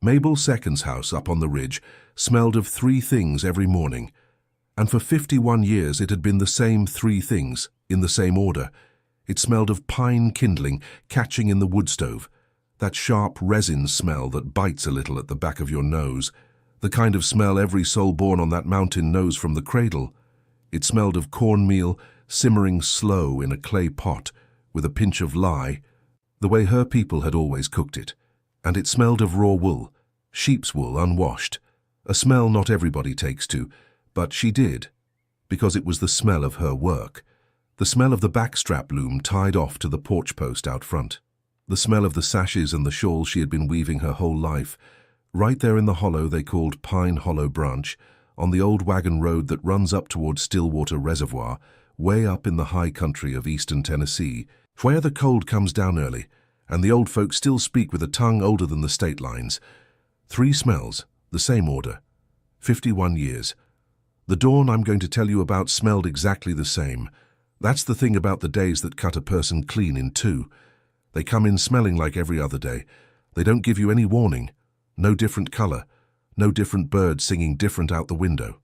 Mabel Second's house up on the ridge smelled of three things every morning, and for 51 years it had been the same three things, in the same order. It smelled of pine kindling catching in the wood stove, that sharp resin smell that bites a little at the back of your nose, the kind of smell every soul born on that mountain knows from the cradle. It smelled of cornmeal simmering slow in a clay pot with a pinch of lye, the way her people had always cooked it. And it smelled of raw wool, sheep's wool unwashed, a smell not everybody takes to, but she did, because it was the smell of her work, the smell of the backstrap loom tied off to the porch post out front, the smell of the sashes and the shawls she had been weaving her whole life, right there in the hollow they called Pine Hollow Branch, on the old wagon road that runs up toward Stillwater Reservoir, way up in the high country of eastern Tennessee, where the cold comes down early, and the old folks still speak with a tongue older than the state lines. Three smells, the same order. 51 years. The dawn I'm going to tell you about smelled exactly the same. That's the thing about the days that cut a person clean in two. They come in smelling like every other day. They don't give you any warning. No different color. No different bird singing different out the window.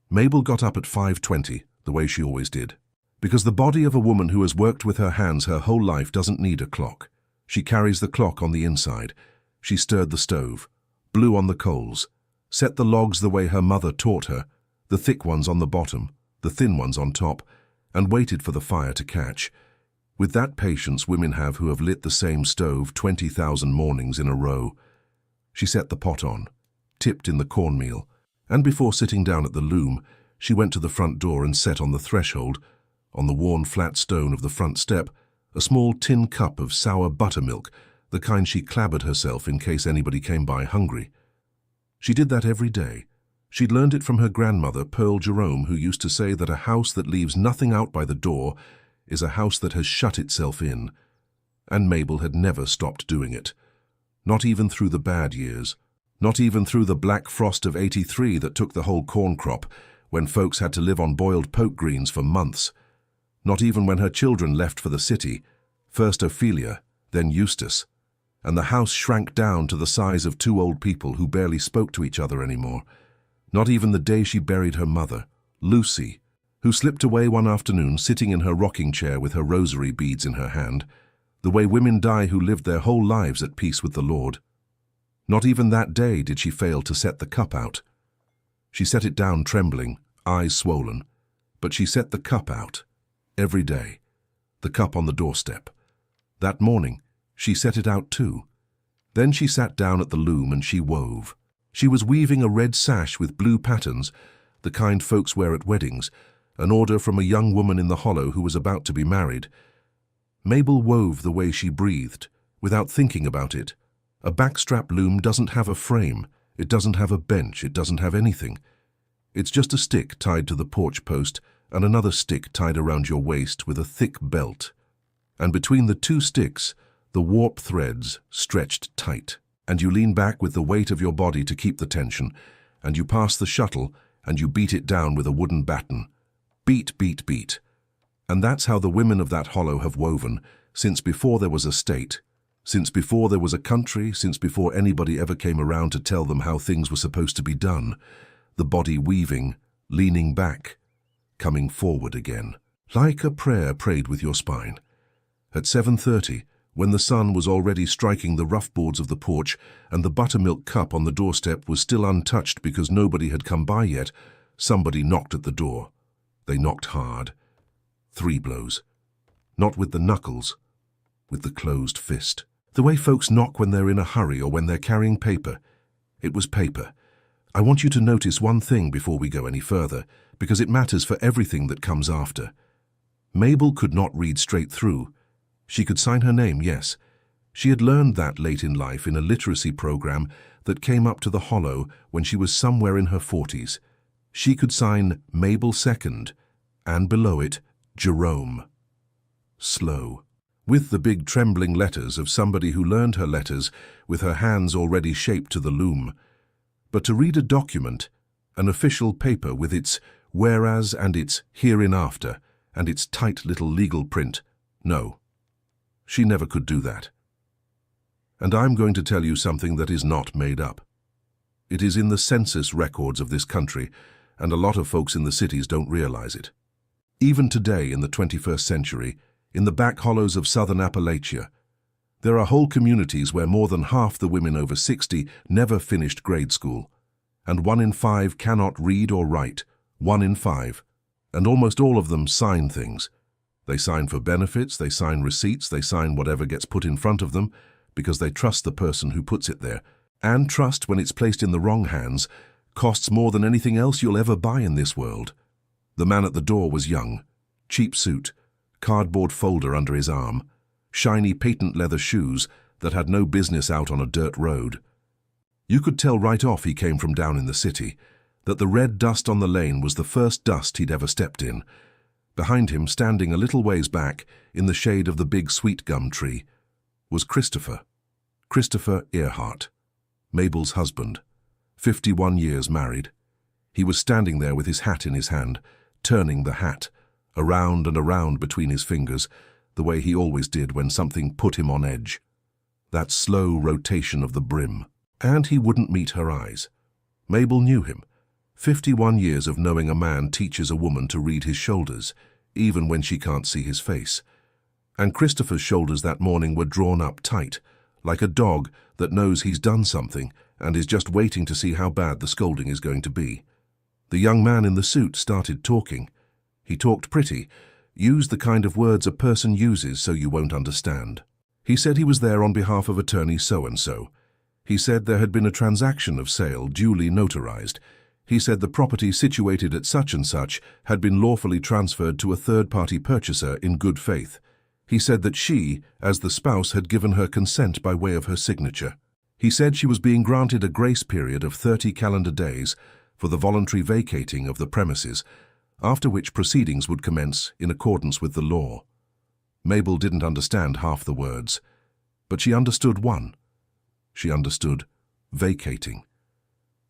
Mabel got up at 5:20, the way she always did. Because the body of a woman who has worked with her hands her whole life doesn't need a clock. She carries the clock on the inside. She stirred the stove, blew on the coals, set the logs the way her mother taught her, the thick ones on the bottom, the thin ones on top, and waited for the fire to catch. With that patience women have who have lit the same stove 20,000 mornings in a row. She set the pot on, tipped in the cornmeal, and before sitting down at the loom, she went to the front door and set on the threshold, on the worn flat stone of the front step, a small tin cup of sour buttermilk, the kind she clabbered herself in case anybody came by hungry. She did that every day. She'd learned it from her grandmother, Mabel Jerome, who used to say that a house that leaves nothing out by the door is a house that has shut itself in. And Mabel had never stopped doing it. Not even through the bad years. Not even through the black frost of '83 that took the whole corn crop, when folks had to live on boiled poke greens for months. Not even when her children left for the city, first Ophelia, then Eustace, and the house shrank down to the size of two old people who barely spoke to each other anymore. Not even the day she buried her mother, Lucy, who slipped away one afternoon sitting in her rocking chair with her rosary beads in her hand, the way women die who lived their whole lives at peace with the Lord. Not even that day did she fail to set the cup out. She set it down trembling, eyes swollen, but she set the cup out. Every day, the cup on the doorstep. That morning, she set it out too. Then she sat down at the loom and she wove. She was weaving a red sash with blue patterns, the kind folks wear at weddings, an order from a young woman in the hollow who was about to be married. Mabel wove the way she breathed, without thinking about it. A backstrap loom doesn't have a frame, it doesn't have a bench, it doesn't have anything. It's just a stick tied to the porch post and another stick tied around your waist with a thick belt. And between the two sticks, the warp threads stretched tight. And you lean back with the weight of your body to keep the tension, and you pass the shuttle, and you beat it down with a wooden batten. Beat, beat, beat. And that's how the women of that hollow have woven, since before there was a state, since before there was a country, since before anybody ever came around to tell them how things were supposed to be done. The body weaving, leaning back, coming forward again, like a prayer prayed with your spine. At 7:30, when the sun was already striking the rough boards of the porch and the buttermilk cup on the doorstep was still untouched because nobody had come by yet, somebody knocked at the door. They knocked hard. 3 blows. Not with the knuckles, with the closed fist. The way folks knock when they're in a hurry or when they're carrying paper. It was paper. I want you to notice one thing before we go any further, because it matters for everything that comes after. Mabel could not read straight through. She could sign her name, yes. She had learned that late in life in a literacy program that came up to the hollow when she was somewhere in her 40s. She could sign Mabel Second, and below it, Jerome. Slow. With the big trembling letters of somebody who learned her letters with her hands already shaped to the loom. But to read a document, an official paper with its whereas and its hereinafter and its tight little legal print, no. She never could do that. And I'm going to tell you something that is not made up. It is in the census records of this country, and a lot of folks in the cities don't realize it. Even today, in the 21st century, in the back hollows of southern Appalachia, there are whole communities where more than half the women over 60 never finished grade school, and 1 in 5 cannot read or write, 1 in 5. And almost all of them sign things. They sign for benefits, they sign receipts, they sign whatever gets put in front of them, because they trust the person who puts it there. And trust, when it's placed in the wrong hands, costs more than anything else you'll ever buy in this world. The man at the door was young, cheap suit, cardboard folder under his arm, shiny patent leather shoes that had no business out on a dirt road. You could tell right off he came from down in the city, that the red dust on the lane was the first dust he'd ever stepped in. Behind him, standing a little ways back, in the shade of the big sweet gum tree, was Christopher Earhart, Mabel's husband, 51 years married. He was standing there with his hat in his hand, turning the hat, around and around between his fingers, the way he always did when something put him on edge. That slow rotation of the brim. And he wouldn't meet her eyes. Mabel knew him. 51 years of knowing a man teaches a woman to read his shoulders, even when she can't see his face. And Christopher's shoulders that morning were drawn up tight, like a dog that knows he's done something and is just waiting to see how bad the scolding is going to be. The young man in the suit started talking. He talked pretty, used the kind of words a person uses so you won't understand. He said he was there on behalf of attorney so-and-so. He said there had been a transaction of sale duly notarized. He said the property situated at such and such had been lawfully transferred to a third-party purchaser in good faith. He said that she, as the spouse, had given her consent by way of her signature. He said she was being granted a grace period of 30 calendar days for the voluntary vacating of the premises, after which proceedings would commence in accordance with the law. Mabel didn't understand half the words, but she understood one. She understood vacating.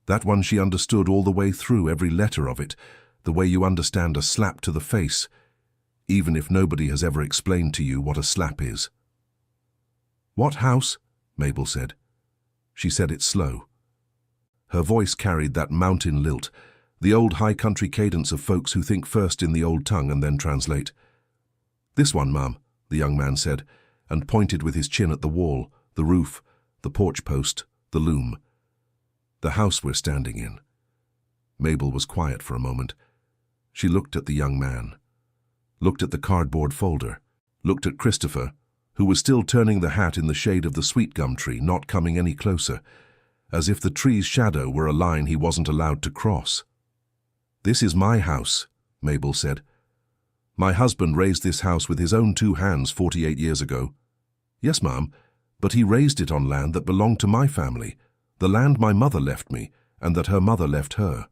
That one she understood all the way through, every letter of it, the way you understand a slap to the face, even if nobody has ever explained to you what a slap is. "What house?" Mabel said. She said it slow. Her voice carried that mountain lilt, the old high-country cadence of folks who think first in the old tongue and then translate. "This one, ma'am," the young man said, and pointed with his chin at the wall, the roof, the porch post, the loom. "The house we're standing in." Mabel was quiet for a moment. She looked at the young man, looked at the cardboard folder, looked at Christopher, who was still turning the hat in the shade of the sweet gum tree, not coming any closer, as if the tree's shadow were a line he wasn't allowed to cross. "This is my house," Mabel said. "My husband raised this house with his own 2 hands 48 years ago." "Yes, ma'am, but he raised it on land that belonged to my family, the land my mother left me, and that her mother left her.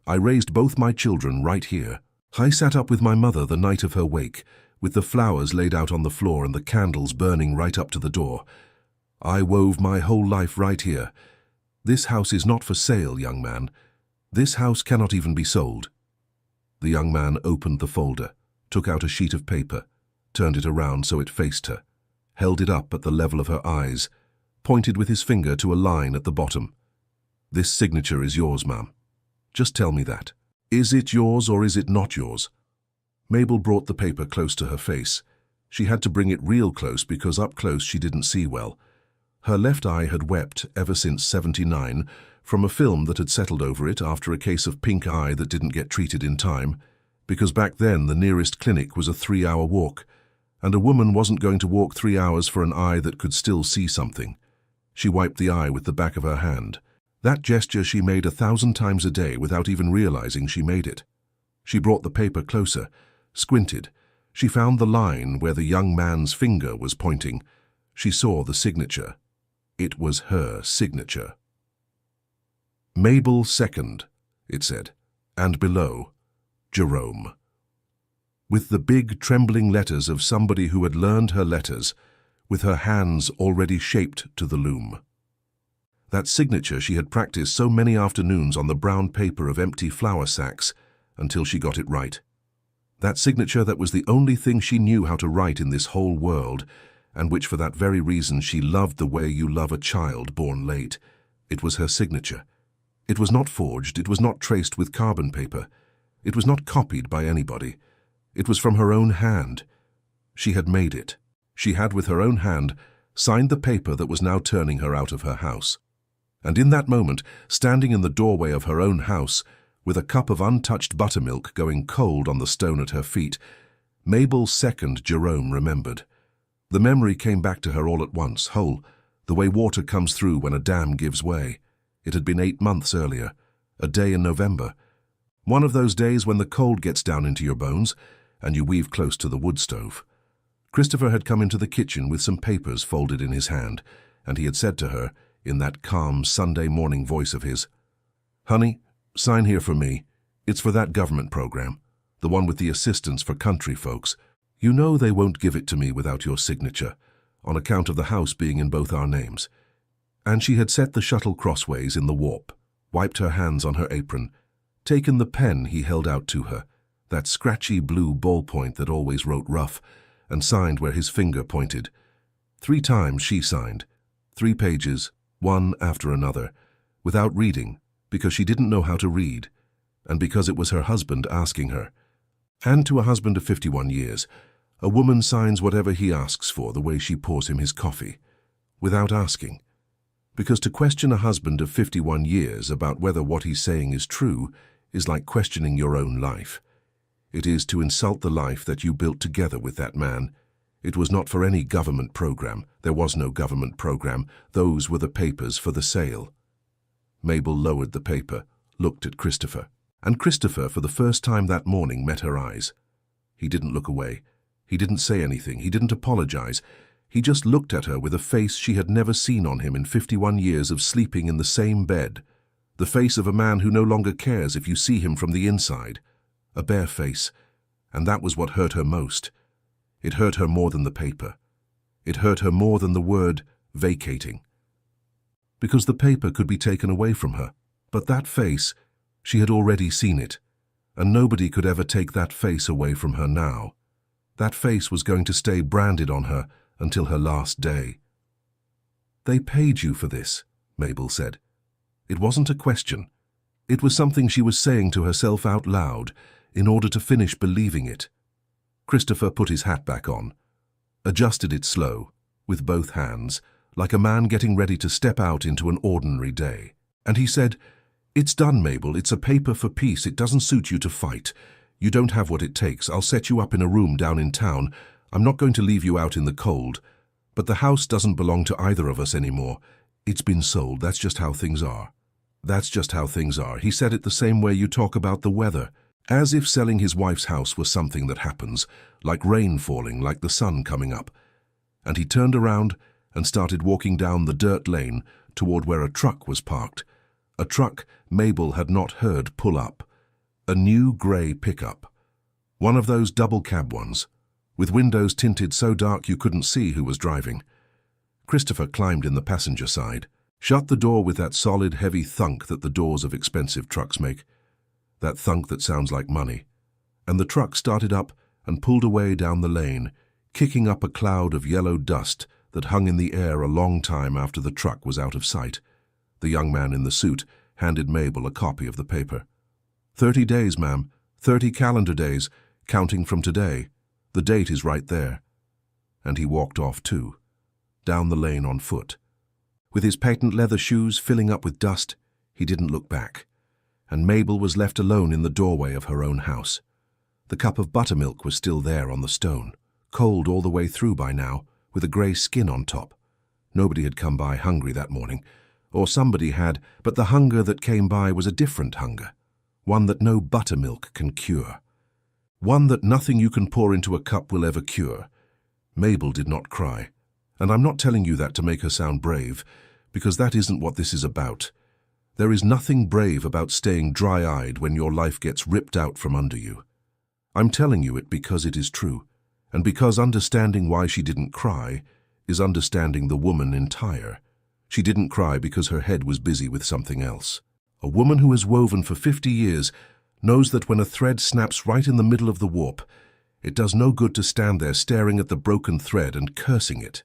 I raised both my children right here. I sat up with my mother the night of her wake, with the flowers laid out on the floor and the candles burning right up to the door. I wove my whole life right here. This house is not for sale, young man. This house cannot even be sold." The young man opened the folder, took out a sheet of paper, turned it around so it faced her, held it up at the level of her eyes, pointed with his finger to a line at the bottom. "This signature is yours, ma'am. Just tell me that. Is it yours or is it not yours?" Mabel brought the paper close to her face. She had to bring it real close because up close she didn't see well. Her left eye had wept ever since '79 from a film that had settled over it after a case of pink eye that didn't get treated in time, because back then the nearest clinic was a 3-hour walk, and a woman wasn't going to walk 3 hours for an eye that could still see something. She wiped the eye with the back of her hand. That gesture she made 1,000 times a day without even realizing she made it. She brought the paper closer, squinted. She found the line where the young man's finger was pointing. She saw the signature. It was her signature. "Mabel II," it said, and below, "Jerome." With the big, trembling letters of somebody who had learned her letters, with her hands already shaped to the loom. That signature she had practiced so many afternoons on the brown paper of empty flour sacks until she got it right. That signature that was the only thing she knew how to write in this whole world, and which for that very reason she loved the way you love a child born late. It was her signature. It was not forged, it was not traced with carbon paper. It was not copied by anybody. It was from her own hand. She had made it. She had, with her own hand, signed the paper that was now turning her out of her house. And in that moment, standing in the doorway of her own house, with a cup of untouched buttermilk going cold on the stone at her feet, Mabel's second Jerome remembered. The memory came back to her all at once, whole, the way water comes through when a dam gives way. It had been 8 months earlier, a day in November. One of those days when the cold gets down into your bones and you weave close to the wood stove. Christopher had come into the kitchen with some papers folded in his hand, and he had said to her, in that calm Sunday morning voice of his, "Honey, sign here for me. It's for that government program, the one with the assistance for country folks. You know they won't give it to me without your signature, on account of the house being in both our names." And she had set the shuttle crossways in the warp, wiped her hands on her apron, taken the pen he held out to her, that scratchy blue ballpoint that always wrote rough, and signed where his finger pointed. 3 times she signed, 3 pages, one after another, without reading, because she didn't know how to read, and because it was her husband asking her. And to a husband of 51 years, a woman signs whatever he asks for the way she pours him his coffee, without asking. Because to question a husband of 51 years about whether what he's saying is true is like questioning your own life. It is to insult the life that you built together with that man. It was not for any government program. There was no government program. Those were the papers for the sale. Mabel lowered the paper, looked at Christopher. And Christopher, for the first time that morning, met her eyes. He didn't look away. He didn't say anything. He didn't apologize. He just looked at her with a face she had never seen on him in 51 years of sleeping in the same bed. The face of a man who no longer cares if you see him from the inside. A bare face. And that was what hurt her most. It hurt her more than the paper. It hurt her more than the word vacating. Because the paper could be taken away from her. But that face, she had already seen it. And nobody could ever take that face away from her now. That face was going to stay branded on her until her last day. "They paid you for this," Mabel said. It wasn't a question. It was something she was saying to herself out loud in order to finish believing it. Christopher put his hat back on, adjusted it slow, with both hands, like a man getting ready to step out into an ordinary day. And he said, "It's done, Mabel. It's a paper for peace. It doesn't suit you to fight. You don't have what it takes. I'll set you up in a room down in town. I'm not going to leave you out in the cold. But the house doesn't belong to either of us anymore. It's been sold. That's just how things are. That's just how things are." He said it the same way you talk about the weather, as if selling his wife's house was something that happens, like rain falling, like the sun coming up. And he turned around and started walking down the dirt lane toward where a truck was parked. A truck Mabel had not heard pull up. A new grey pickup. One of those double cab ones, with windows tinted so dark you couldn't see who was driving. Christopher climbed in the passenger side, shut the door with that solid, heavy thunk that the doors of expensive trucks make. That thunk that sounds like money. And the truck started up and pulled away down the lane, kicking up a cloud of yellow dust that hung in the air a long time after the truck was out of sight. The young man in the suit handed Mabel a copy of the paper. 30 days, ma'am. 30 calendar days, counting from today. The date is right there." And he walked off too, down the lane on foot. With his patent leather shoes filling up with dust, he didn't look back. And Mabel was left alone in the doorway of her own house. The cup of buttermilk was still there on the stone, cold all the way through by now, with a grey skin on top. Nobody had come by hungry that morning. Or somebody had, but the hunger that came by was a different hunger. One that no buttermilk can cure. One that nothing you can pour into a cup will ever cure. Mabel did not cry. And I'm not telling you that to make her sound brave, because that isn't what this is about. There is nothing brave about staying dry-eyed when your life gets ripped out from under you. I'm telling you it because it is true, and because understanding why she didn't cry is understanding the woman entire. She didn't cry because her head was busy with something else. A woman who has woven for 50 years knows that when a thread snaps right in the middle of the warp, it does no good to stand there staring at the broken thread and cursing it.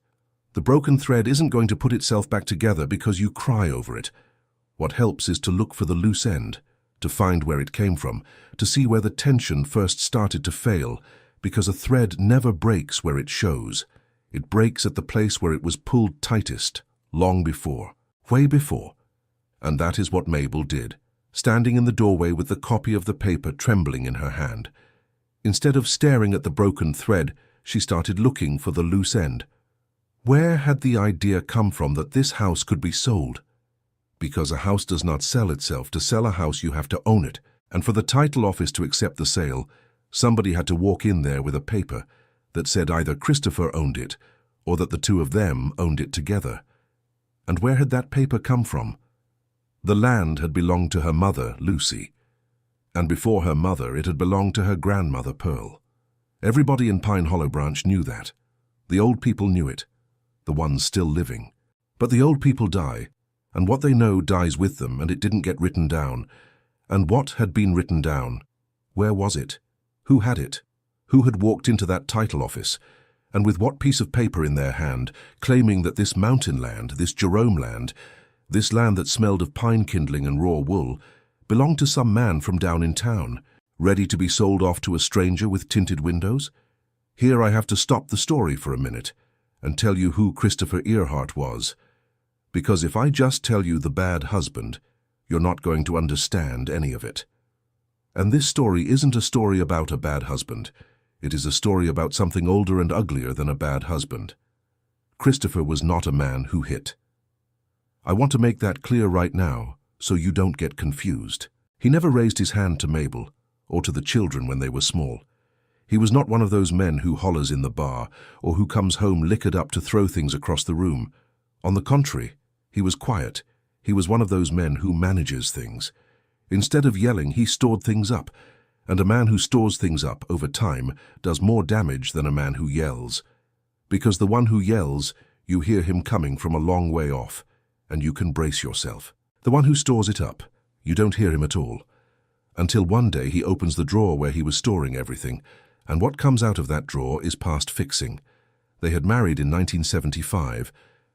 The broken thread isn't going to put itself back together because you cry over it. What helps is to look for the loose end, to find where it came from, to see where the tension first started to fail, because a thread never breaks where it shows. It breaks at the place where it was pulled tightest, long before, way before. And that is what Mabel did, standing in the doorway with the copy of the paper trembling in her hand. Instead of staring at the broken thread, she started looking for the loose end. Where had the idea come from that this house could be sold? Because a house does not sell itself. To sell a house, you have to own it. And for the title office to accept the sale, somebody had to walk in there with a paper that said either Christopher owned it or that the two of them owned it together. And where had that paper come from? The land had belonged to her mother, Lucy. And before her mother, it had belonged to her grandmother, Pearl. Everybody in Pine Hollow Branch knew that. The old people knew it, the ones still living. But the old people die, and what they know dies with them, and it didn't get written down. And what had been written down? Where was it? Who had it? Who had walked into that title office? And with what piece of paper in their hand, claiming that this mountain land, this Jerome land, this land that smelled of pine kindling and raw wool, belonged to some man from down in town, ready to be sold off to a stranger with tinted windows? Here I have to stop the story for a minute and tell you who Christopher Earhart was. Because if I just tell you the bad husband, you're not going to understand any of it. And this story isn't a story about a bad husband. It is a story about something older and uglier than a bad husband. Christopher was not a man who hit. I want to make that clear right now, so you don't get confused. He never raised his hand to Mabel, or to the children when they were small. He was not one of those men who hollers in the bar, or who comes home liquored up to throw things across the room. On the contrary, he was quiet. He was one of those men who manages things. Instead of yelling, he stored things up, and a man who stores things up over time does more damage than a man who yells. Because the one who yells, you hear him coming from a long way off, and you can brace yourself. The one who stores it up, you don't hear him at all. Until one day he opens the drawer where he was storing everything, and what comes out of that drawer is past fixing. They had married in 1975.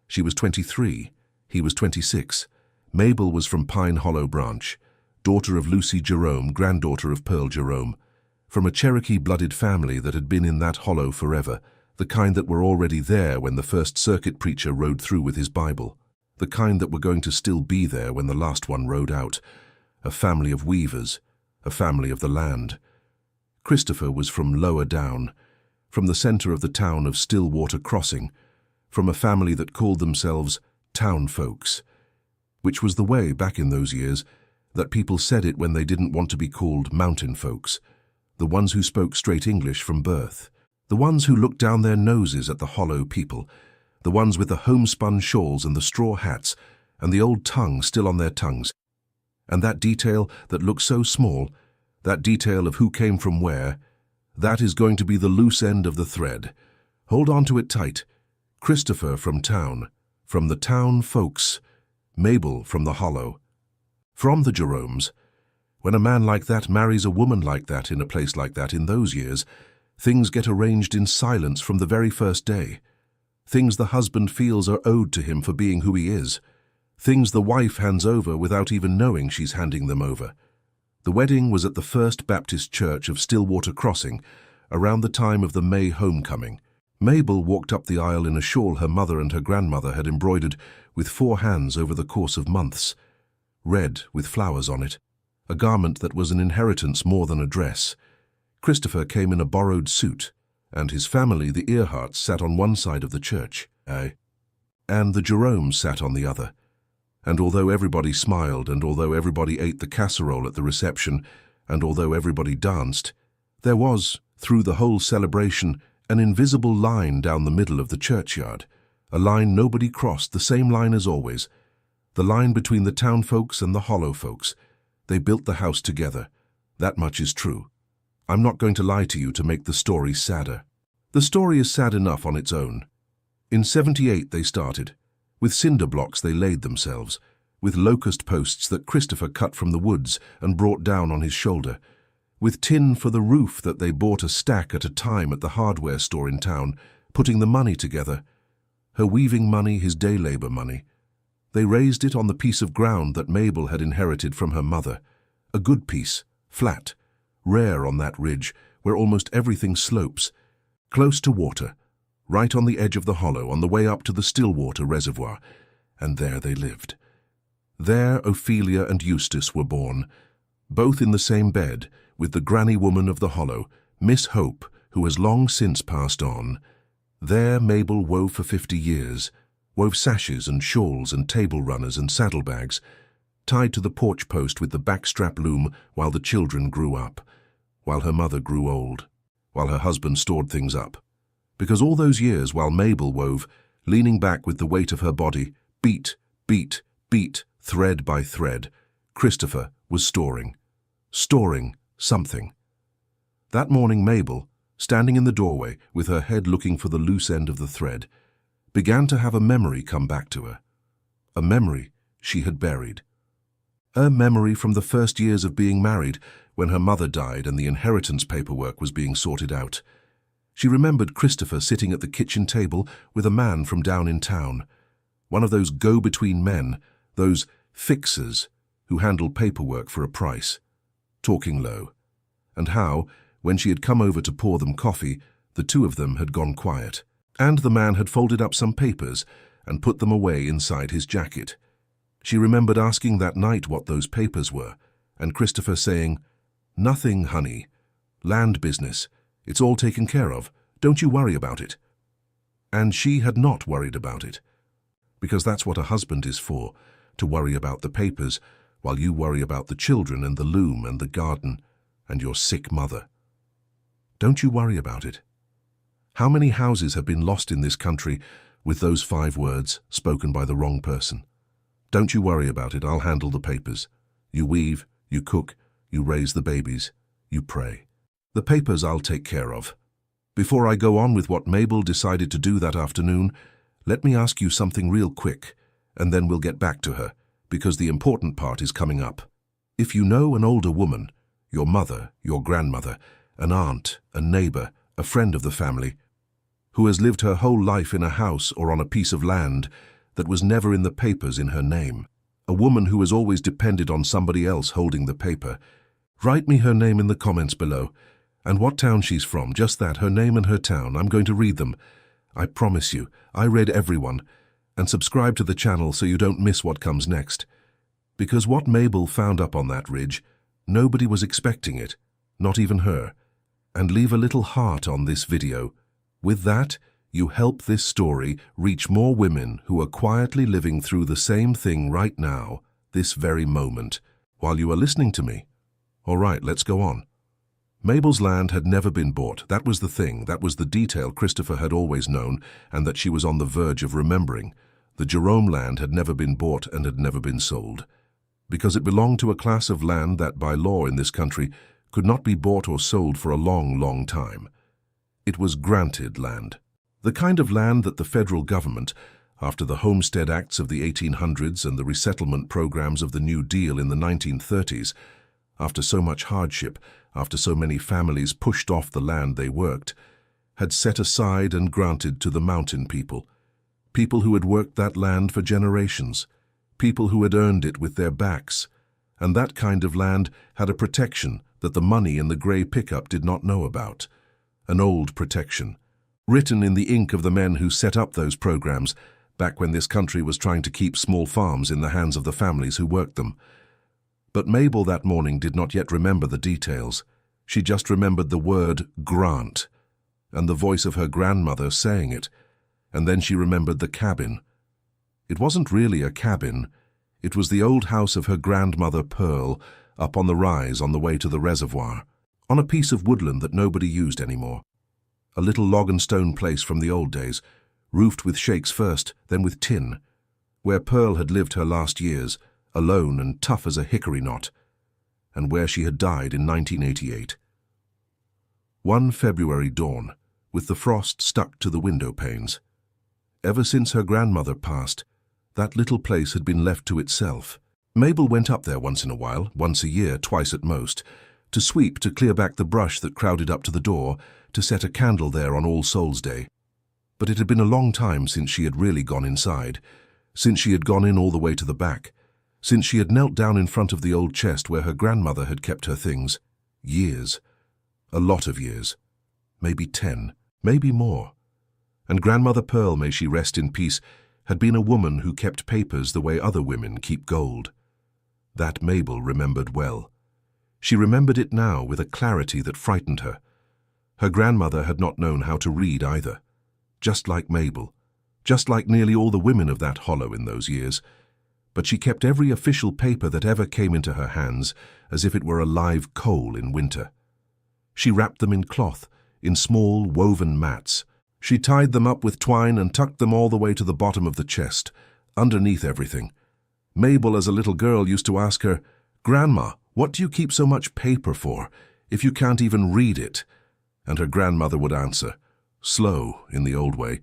She was 23. He was 26. Mabel was from Pine Hollow Branch, daughter of Lucy Jerome, granddaughter of Pearl Jerome, from a Cherokee-blooded family that had been in that hollow forever, the kind that were already there when the First Circuit preacher rode through with his Bible, the kind that were going to still be there when the last one rode out, a family of weavers, a family of the land. Christopher was from lower down, from the center of the town of Stillwater Crossing, from a family that called themselves town folks, which was the way back in those years that people said it when they didn't want to be called mountain folks, the ones who spoke straight English from birth, the ones who looked down their noses at the hollow people, the ones with the homespun shawls and the straw hats and the old tongue still on their tongues. And that detail that looks so small, that detail of who came from where, that is going to be the loose end of the thread. Hold on to it tight. Christopher from town, from the town folks, Mabel from the hollow, from the Jeromes. When a man like that marries a woman like that in a place like that in those years, things get arranged in silence from the very first day. Things the husband feels are owed to him for being who he is. Things the wife hands over without even knowing she's handing them over. The wedding was at the First Baptist Church of Stillwater Crossing, around the time of the May homecoming. Mabel walked up the aisle in a shawl her mother and her grandmother had embroidered with 4 hands over the course of months, red with flowers on it, a garment that was an inheritance more than a dress. Christopher came in a borrowed suit, and his family, the Earharts, sat on one side of the church, and the Jeromes sat on the other. And although everybody smiled, and although everybody ate the casserole at the reception, and although everybody danced, there was, through the whole celebration, an invisible line down the middle of the churchyard, a line nobody crossed, the same line as always, the line between the town folks and the hollow folks. They built the house together. That much is true. I'm not going to lie to you to make the story sadder. The story is sad enough on its own. In 78 they started. With cinder blocks they laid themselves, with locust posts that Christopher cut from the woods and brought down on his shoulder, with tin for the roof that they bought a stack at a time at the hardware store in town, putting the money together. her weaving money, his day labor money. They raised it on the piece of ground that Mabel had inherited from her mother. A good piece, flat, rare on that ridge where almost everything slopes, close to water, right on the edge of the hollow on the way up to the Stillwater Reservoir. And there they lived. There Ophelia and Eustace were born, both in the same bed with the granny woman of the hollow, Miss Hope, who has long since passed on. There Mabel wove for 50 years, wove sashes and shawls and table runners and saddlebags, tied to the porch post with the backstrap loom while the children grew up, while her mother grew old, while her husband stored things up. Because all those years while Mabel wove, leaning back with the weight of her body, beat, beat, beat, thread by thread, Christopher was storing something. That morning Mabel, standing in the doorway with her head looking for the loose end of the thread, began to have a memory come back to her. A memory she had buried. A memory from the first years of being married, when her mother died and the inheritance paperwork was being sorted out. She remembered Christopher sitting at the kitchen table with a man from down in town, one of those go-between men, those fixers who handle paperwork for a price, talking low, and how, when she had come over to pour them coffee, the two of them had gone quiet, and the man had folded up some papers and put them away inside his jacket. She remembered asking that night what those papers were, and Christopher saying, "Nothing, honey. Land business. It's all taken care of. Don't you worry about it." And she had not worried about it, because that's what a husband is for, to worry about the papers, while you worry about the children and the loom and the garden and your sick mother. Don't you worry about it. How many houses have been lost in this country with those 5 words spoken by the wrong person? Don't you worry about it, I'll handle the papers. You weave, you cook, you raise the babies, you pray. The papers I'll take care of. Before I go on with what Mabel decided to do that afternoon, let me ask you something real quick, and then we'll get back to her, because the important part is coming up. If you know an older woman, your mother, your grandmother, an aunt, a neighbor, a friend of the family, who has lived her whole life in a house or on a piece of land that was never in the papers in her name, a woman who has always depended on somebody else holding the paper, write me her name in the comments below, and what town she's from, just that, her name and her town. I'm going to read them. I promise you, I read everyone. And subscribe to the channel so you don't miss what comes next. Because what Mabel found up on that ridge, nobody was expecting it, not even her. And leave a little heart on this video. With that, you help this story reach more women who are quietly living through the same thing right now, this very moment, while you are listening to me. All right, let's go on. Mabel's land had never been bought. That was the thing, that was the detail Christopher had always known and that she was on the verge of remembering. The Jerome land had never been bought and had never been sold, because it belonged to a class of land that by law in this country could not be bought or sold for a long, long time. It was granted land. The kind of land that the federal government, after the Homestead Acts of the 1800s and the resettlement programs of the New Deal in the 1930s, after so much hardship, after so many families pushed off the land they worked, had set aside and granted to the mountain people, people who had worked that land for generations, people who had earned it with their backs, and that kind of land had a protection that the money in the gray pickup did not know about, an old protection, written in the ink of the men who set up those programs back when this country was trying to keep small farms in the hands of the families who worked them. But Mabel that morning did not yet remember the details. She just remembered the word grant, and the voice of her grandmother saying it, and then she remembered the cabin. It wasn't really a cabin. It was the old house of her grandmother Pearl, up on the rise on the way to the reservoir, on a piece of woodland that nobody used anymore. A little log and stone place from the old days, roofed with shakes first, then with tin, where Pearl had lived her last years, alone and tough as a hickory knot, and where she had died in 1988. One February dawn, with the frost stuck to the window panes. Ever since her grandmother passed, that little place had been left to itself. Mabel went up there once in a while, once a year, twice at most, to sweep, to clear back the brush that crowded up to the door, to set a candle there on All Souls' Day. But it had been a long time since she had really gone inside, since she had gone in all the way to the back, since she had knelt down in front of the old chest where her grandmother had kept her things. Years. A lot of years. Maybe 10, maybe more. And Grandmother Pearl, may she rest in peace, had been a woman who kept papers the way other women keep gold. That Mabel remembered well. She remembered it now with a clarity that frightened her. Her grandmother had not known how to read either. Just like Mabel, just like nearly all the women of that hollow in those years. But she kept every official paper that ever came into her hands as if it were a live coal in winter. She wrapped them in cloth, in small woven mats. She tied them up with twine and tucked them all the way to the bottom of the chest, underneath everything. Mabel, as a little girl, used to ask her, "Grandma, what do you keep so much paper for, if you can't even read it?" And her grandmother would answer, slow in the old way,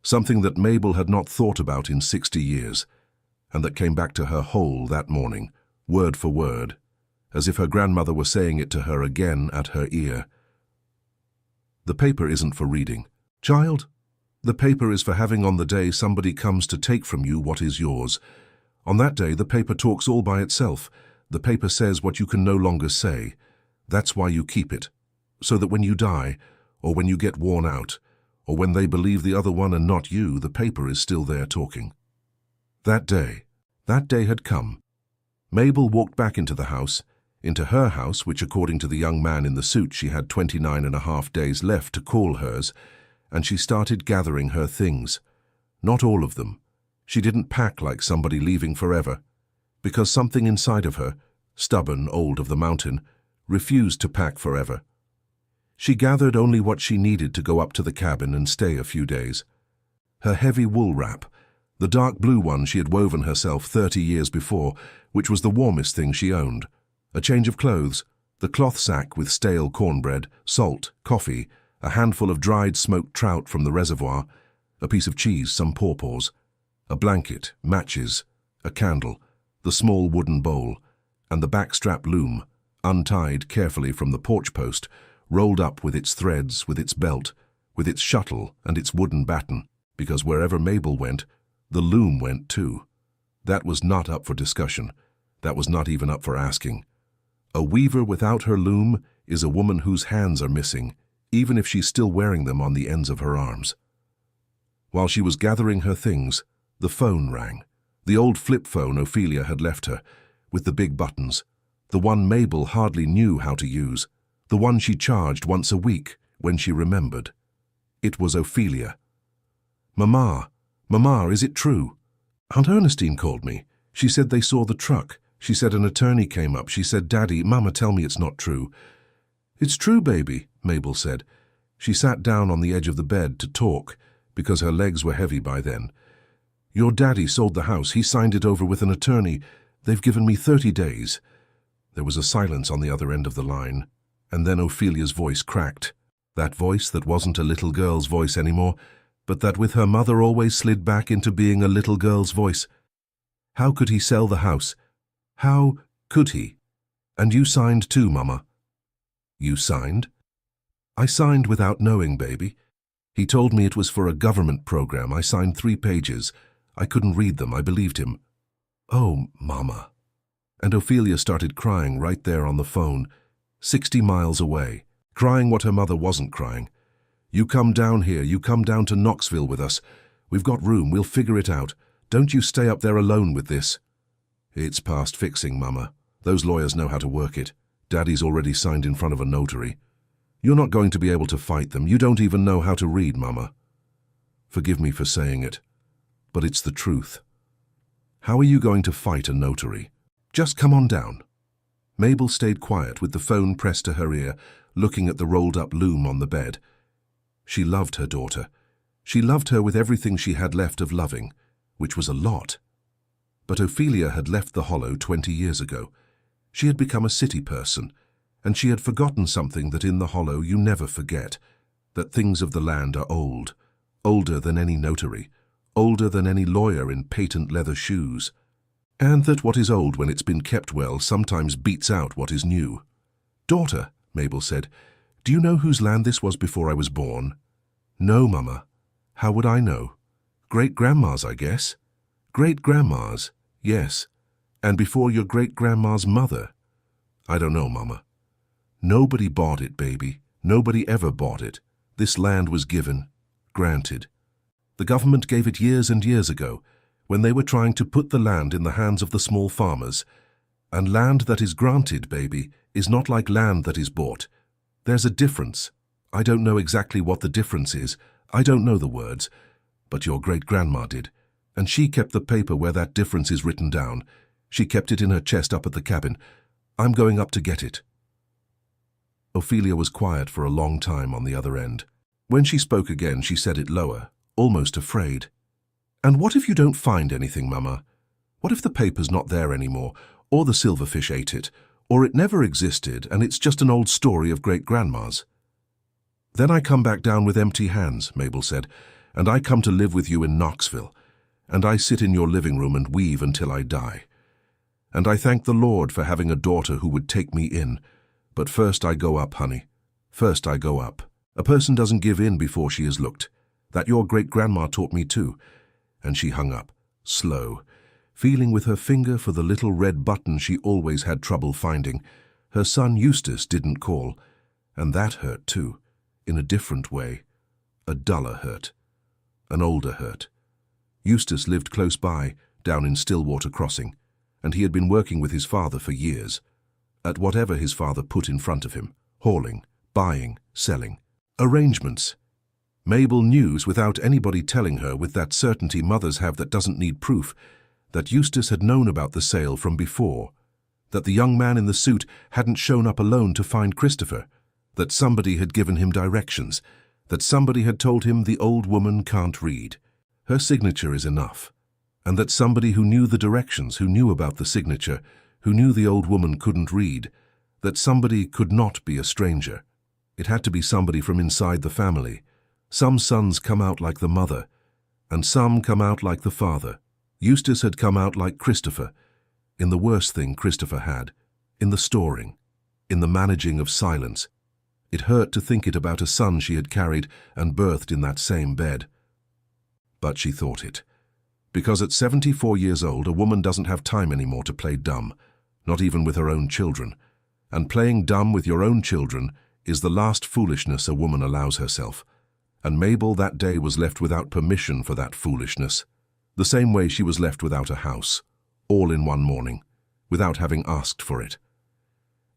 something that Mabel had not thought about in 60 years, and that came back to her whole that morning, word for word, as if her grandmother were saying it to her again at her ear. The paper isn't for reading. Child, the paper is for having on the day somebody comes to take from you what is yours. On that day, the paper talks all by itself. The paper says what you can no longer say. That's why you keep it, so that when you die, or when you get worn out, or when they believe the other one and not you, the paper is still there talking. That day had come. Mabel walked back into the house, into her house, which according to the young man in the suit she had 29.5 days left to call hers, and she started gathering her things. Not all of them. She didn't pack like somebody leaving forever, because something inside of her, stubborn, old of the mountain, refused to pack forever. She gathered only what she needed to go up to the cabin and stay a few days. Her heavy wool wrap, the dark blue one she had woven herself 30 years before, which was the warmest thing she owned, a change of clothes, the cloth sack with stale cornbread, salt, coffee, a handful of dried smoked trout from the reservoir, a piece of cheese, some pawpaws, a blanket, matches, a candle, the small wooden bowl, and the backstrap loom, untied carefully from the porch post, rolled up with its threads, with its belt, with its shuttle and its wooden batten, because wherever Mabel went, the loom went too. That was not up for discussion. That was not even up for asking. A weaver without her loom is a woman whose hands are missing, even if she's still wearing them on the ends of her arms. While she was gathering her things, the phone rang. The old flip phone Ophelia had left her, with the big buttons, the one Mabel hardly knew how to use, the one she charged once a week when she remembered. It was Ophelia. "Mama, Mama, is it true? Aunt Ernestine called me. She said they saw the truck. She said an attorney came up. She said, 'Daddy, Mama, tell me it's not true.'" "It's true, baby," Mabel said. She sat down on the edge of the bed to talk, because her legs were heavy by then. "Your daddy sold the house. He signed it over with an attorney. They've given me 30 days. There was a silence on the other end of the line, and then Ophelia's voice cracked. That voice that wasn't a little girl's voice anymore, but that with her mother always slid back into being a little girl's voice. "How could he sell the house? How could he? And you signed too, Mama." "You signed?" "I signed without knowing, baby. He told me it was for a government program. I signed 3 pages. I couldn't read them. I believed him." "Oh, Mama." And Ophelia started crying right there on the phone, 60 miles away, crying what her mother wasn't crying. "You come down here. You come down to Knoxville with us. We've got room. We'll figure it out. Don't you stay up there alone with this." "It's past fixing, Mama. Those lawyers know how to work it. Daddy's already signed in front of a notary. You're not going to be able to fight them. You don't even know how to read, Mama." Forgive me for saying it, but it's the truth. How are you going to fight a notary? Just come on down. Mabel stayed quiet with the phone pressed to her ear, looking at the rolled-up loom on the bed. She loved her daughter. She loved her with everything she had left of loving, which was a lot. But Ophelia had left the hollow 20 years ago. She had become a city person, and she had forgotten something that in the hollow you never forget, that things of the land are old, older than any notary, older than any lawyer in patent leather shoes, and that what is old when it's been kept well sometimes beats out what is new. "Daughter," Mabel said, "do you know whose land this was before I was born?" "No, Mama." How would I know? Great-grandma's, I guess. Great-grandma's, yes. And before your great-grandma's mother. I don't know, Mama. Nobody bought it, baby. Nobody ever bought it. This land was given, granted. The government gave it years and years ago, when they were trying to put the land in the hands of the small farmers. And land that is granted, baby, is not like land that is bought. There's a difference. I don't know exactly what the difference is. I don't know the words. But your great-grandma did. And she kept the paper where that difference is written down. She kept it in her chest up at the cabin. I'm going up to get it. Ophelia was quiet for a long time on the other end. When she spoke again, she said it lower, almost afraid. And what if you don't find anything, Mama? What if the paper's not there anymore, or the silverfish ate it, or it never existed and it's just an old story of great-grandma's? Then I come back down with empty hands, Mabel said, and I come to live with you in Knoxville, and I sit in your living room and weave until I die. And I thank the Lord for having a daughter who would take me in. But first I go up, honey. First I go up. A person doesn't give in before she has looked. That your great-grandma taught me too. And she hung up, slow, feeling with her finger for the little red button she always had trouble finding. Her son Eustace didn't call, and that hurt too, in a different way. A duller hurt. An older hurt. Eustace lived close by, down in Stillwater Crossing, and he had been working with his father for years. At whatever his father put in front of him, hauling, buying, selling. Arrangements. Mabel knew, without anybody telling her, with that certainty mothers have that doesn't need proof, that Eustace had known about the sale from before, that the young man in the suit hadn't shown up alone to find Christopher, that somebody had given him directions, that somebody had told him the old woman can't read. Her signature is enough. And that somebody who knew the directions, who knew about the signature, who knew the old woman couldn't read, that somebody could not be a stranger. It had to be somebody from inside the family. Some sons come out like the mother, and some come out like the father. Eustace had come out like Christopher, in the worst thing Christopher had, in the storing, in the managing of silence. It hurt to think it about a son she had carried and birthed in that same bed. But she thought it. Because at 74 years old, a woman doesn't have time anymore to play dumb, not even with her own children. And playing dumb with your own children is the last foolishness a woman allows herself. And Mabel that day was left without permission for that foolishness. The same way she was left without a house, all in one morning, without having asked for it.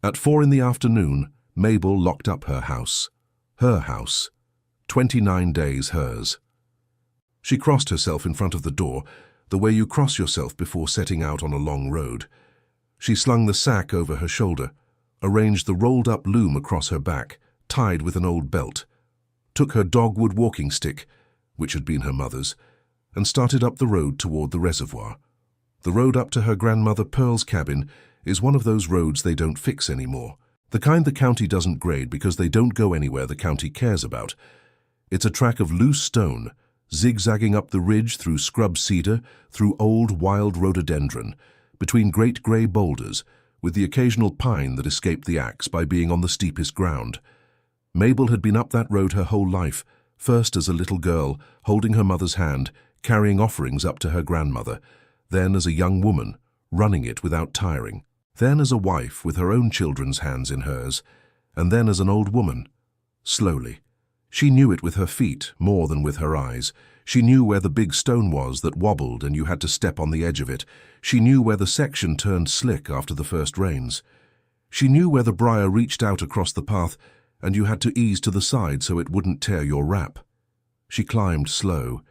At 4 in the afternoon, Mabel locked up her house. Her house. 29 days hers. She crossed herself in front of the door, the way you cross yourself before setting out on a long road. She slung the sack over her shoulder, arranged the rolled-up loom across her back, tied with an old belt, took her dogwood walking stick, which had been her mother's, and started up the road toward the reservoir. The road up to her grandmother Pearl's cabin is one of those roads they don't fix anymore, the kind the county doesn't grade because they don't go anywhere the county cares about. It's a track of loose stone, zigzagging up the ridge through scrub cedar, through old wild rhododendron, between great grey boulders, with the occasional pine that escaped the axe by being on the steepest ground. Mabel had been up that road her whole life, first as a little girl, holding her mother's hand, carrying offerings up to her grandmother, then as a young woman, running it without tiring, then as a wife with her own children's hands in hers, and then as an old woman, slowly. She knew it with her feet more than with her eyes. She knew where the big stone was that wobbled and you had to step on the edge of it. She knew where the section turned slick after the first rains. She knew where the briar reached out across the path and you had to ease to the side so it wouldn't tear your wrap. She climbed slow,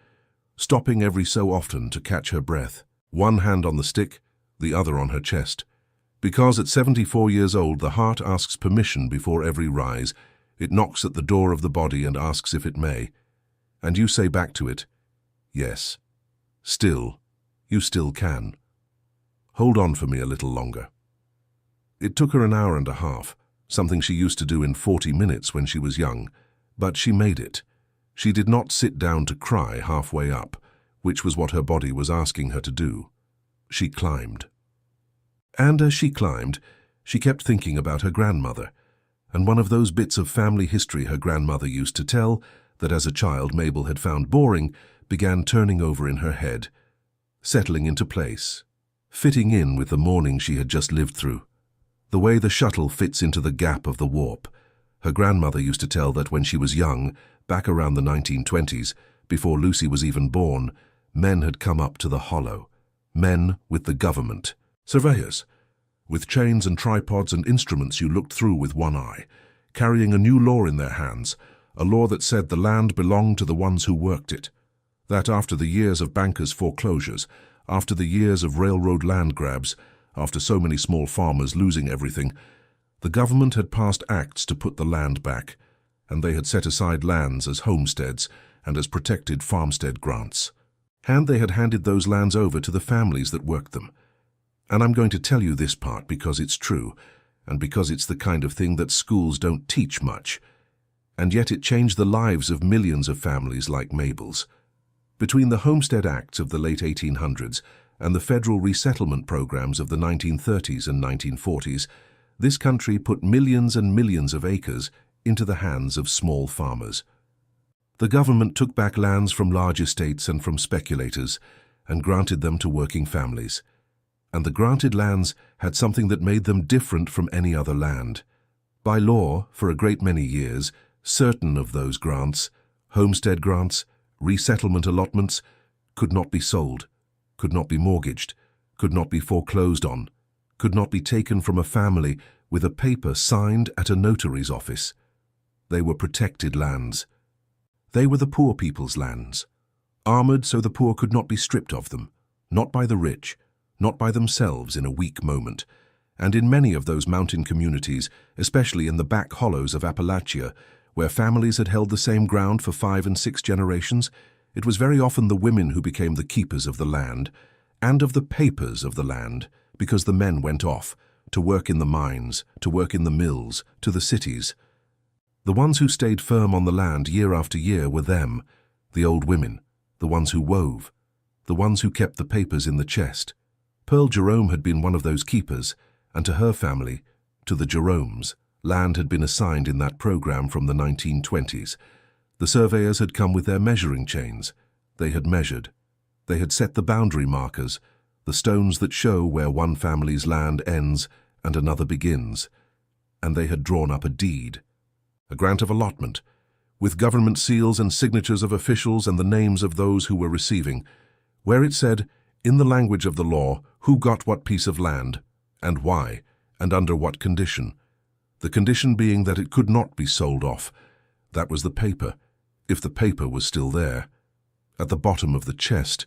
stopping every so often to catch her breath, one hand on the stick, the other on her chest. Because at 74 years old the heart asks permission before every rise. It knocks at the door of the body and asks if it may. And you say back to it, yes. Still, you still can. Hold on for me a little longer. It took her an hour and a half, something she used to do in 40 minutes when she was young, but she made it. She did not sit down to cry halfway up, which was what her body was asking her to do. She climbed. And as she climbed, she kept thinking about her grandmother, and one of those bits of family history her grandmother used to tell that as a child Mabel had found boring began turning over in her head, settling into place, fitting in with the morning she had just lived through. The way the shuttle fits into the gap of the warp. Her grandmother used to tell that when she was young, back around the 1920s, before Lucy was even born, men had come up to the hollow. Men with the government. Surveyors. With chains and tripods and instruments you looked through with one eye, carrying a new law in their hands, a law that said the land belonged to the ones who worked it. That after the years of bankers' foreclosures, after the years of railroad land grabs, after so many small farmers losing everything, the government had passed acts to put the land back, and they had set aside lands as homesteads and as protected farmstead grants. And they had handed those lands over to the families that worked them. And I'm going to tell you this part because it's true, and because it's the kind of thing that schools don't teach much. And yet it changed the lives of millions of families like Mabel's. Between the Homestead Acts of the late 1800s and the federal resettlement programs of the 1930s and 1940s, this country put millions and millions of acres into the hands of small farmers. The government took back lands from large estates and from speculators and granted them to working families. And the granted lands had something that made them different from any other land. By law, for a great many years, certain of those grants, homestead grants, resettlement allotments, could not be sold, could not be mortgaged, could not be foreclosed on, could not be taken from a family with a paper signed at a notary's office. They were protected lands. They were the poor people's lands, armored so the poor could not be stripped of them, not by the rich, not by themselves in a weak moment. And in many of those mountain communities, especially in the back hollows of Appalachia, where families had held the same ground for 5 and 6 generations, it was very often the women who became the keepers of the land, and of the papers of the land, because the men went off to work in the mines, to work in the mills, to the cities. The ones who stayed firm on the land year after year were them, the old women, the ones who wove, the ones who kept the papers in the chest. Mabel Jerome had been one of those keepers, and to her family, to the Jeromes, land had been assigned in that program from the 1920s. The surveyors had come with their measuring chains. They had measured. They had set the boundary markers, the stones that show where one family's land ends and another begins. And they had drawn up a deed, a grant of allotment, with government seals and signatures of officials and the names of those who were receiving, where it said, in the language of the law, who got what piece of land, and why, and under what condition. The condition being that it could not be sold off. That was the paper, if the paper was still there. At the bottom of the chest,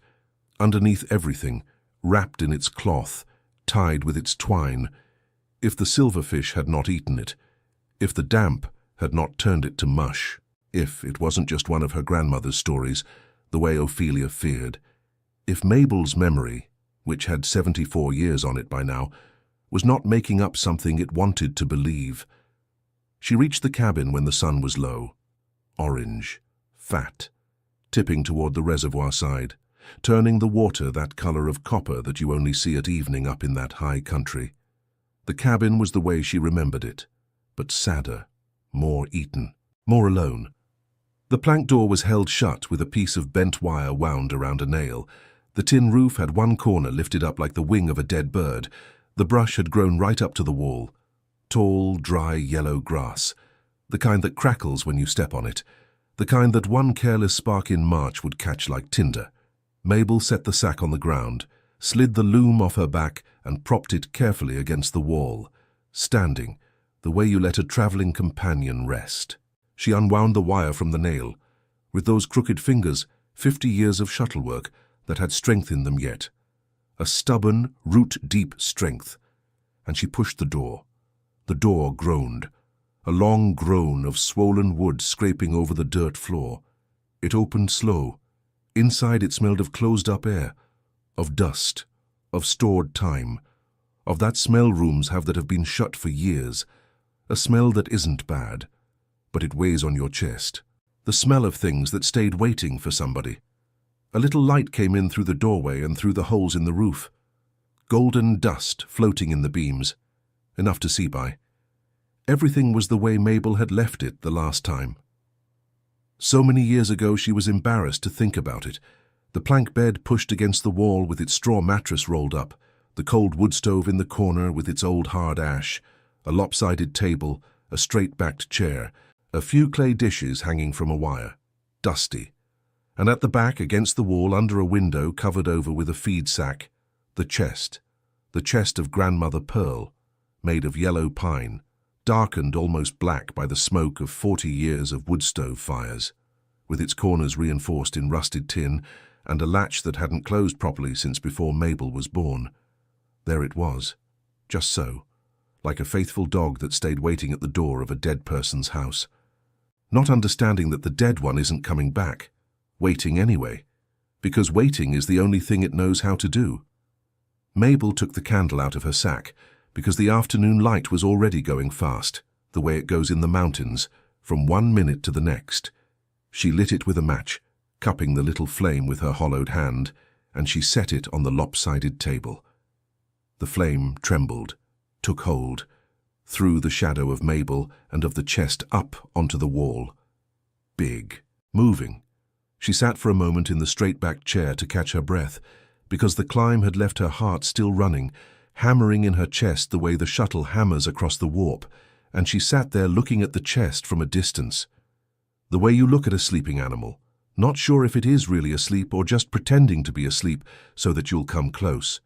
underneath everything, wrapped in its cloth, tied with its twine, if the silverfish had not eaten it, if the damp had not turned it to mush, if it wasn't just one of her grandmother's stories, the way Ophelia feared, if Mabel's memory, which had 74 years on it by now, was not making up something it wanted to believe. She reached the cabin when the sun was low, orange, fat, tipping toward the reservoir side, turning the water that color of copper that you only see at evening up in that high country. The cabin was the way she remembered it, but sadder, more eaten, more alone. The plank door was held shut with a piece of bent wire wound around a nail. The tin roof had one corner lifted up like the wing of a dead bird. The brush had grown right up to the wall. Tall, dry, yellow grass. The kind that crackles when you step on it. The kind that one careless spark in March would catch like tinder. Mabel set the sack on the ground, slid the loom off her back and propped it carefully against the wall, standing, the way you let a traveling companion rest. She unwound the wire from the nail. With those crooked fingers, 50 years of shuttle work that had strength in them yet. A stubborn, root-deep strength. And she pushed the door. The door groaned. A long groan of swollen wood scraping over the dirt floor. It opened slow. Inside it smelled of closed-up air, of dust, of stored time, of that smell rooms have that have been shut for years. A smell that isn't bad, but it weighs on your chest. The smell of things that stayed waiting for somebody. A little light came in through the doorway and through the holes in the roof. Golden dust floating in the beams. Enough to see by. Everything was the way Mabel had left it the last time. So many years ago she was embarrassed to think about it. The plank bed pushed against the wall with its straw mattress rolled up, the cold wood stove in the corner with its old hard ash, a lopsided table, a straight-backed chair, a few clay dishes hanging from a wire, dusty. And at the back, against the wall, under a window covered over with a feed sack, the chest of Grandmother Pearl, made of yellow pine, darkened almost black by the smoke of 40 years of wood stove fires, with its corners reinforced in rusted tin and a latch that hadn't closed properly since before Mabel was born. There it was, just so, like a faithful dog that stayed waiting at the door of a dead person's house, not understanding that the dead one isn't coming back, waiting anyway, because waiting is the only thing it knows how to do. Mabel took the candle out of her sack because the afternoon light was already going fast, the way it goes in the mountains, from 1 minute to the next. She lit it with a match, cupping the little flame with her hollowed hand, and she set it on the lopsided table. The flame trembled, took hold, threw the shadow of Mabel and of the chest up onto the wall. Big, moving. She sat for a moment in the straight-backed chair to catch her breath, because the climb had left her heart still running, hammering in her chest the way the shuttle hammers across the warp, and she sat there looking at the chest from a distance. The way you look at a sleeping animal, not sure if it is really asleep or just pretending to be asleep so that you'll come close.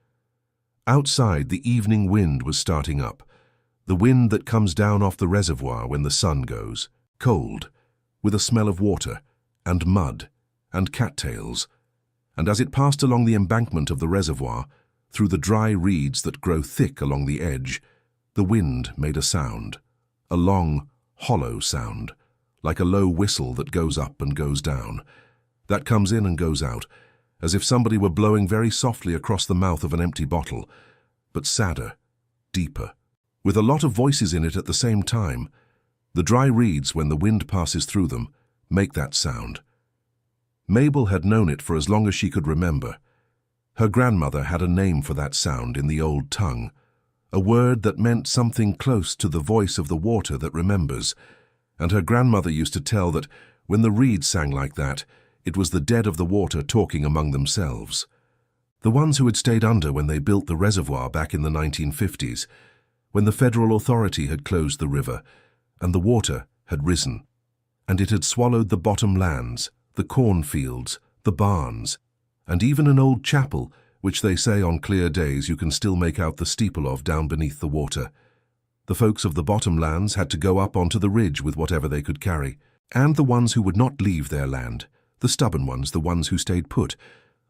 Outside, the evening wind was starting up, the wind that comes down off the reservoir when the sun goes, cold, with a smell of water, and mud, and cattails, and as it passed along the embankment of the reservoir, through the dry reeds that grow thick along the edge, the wind made a sound, a long, hollow sound, like a low whistle that goes up and goes down, that comes in and goes out, as if somebody were blowing very softly across the mouth of an empty bottle, but sadder, deeper, with a lot of voices in it at the same time. The dry reeds, when the wind passes through them, make that sound. Mabel had known it for as long as she could remember. Her grandmother had a name for that sound in the old tongue, a word that meant something close to the voice of the water that remembers, and her grandmother used to tell that when the reeds sang like that, it was the dead of the water talking among themselves. The ones who had stayed under when they built the reservoir back in the 1950s, when the federal authority had closed the river, and the water had risen, and it had swallowed the bottom lands, the cornfields, the barns, and even an old chapel, which they say on clear days you can still make out the steeple of down beneath the water. The folks of the bottom lands had to go up onto the ridge with whatever they could carry, and the ones who would not leave their land, the stubborn ones, the ones who stayed put,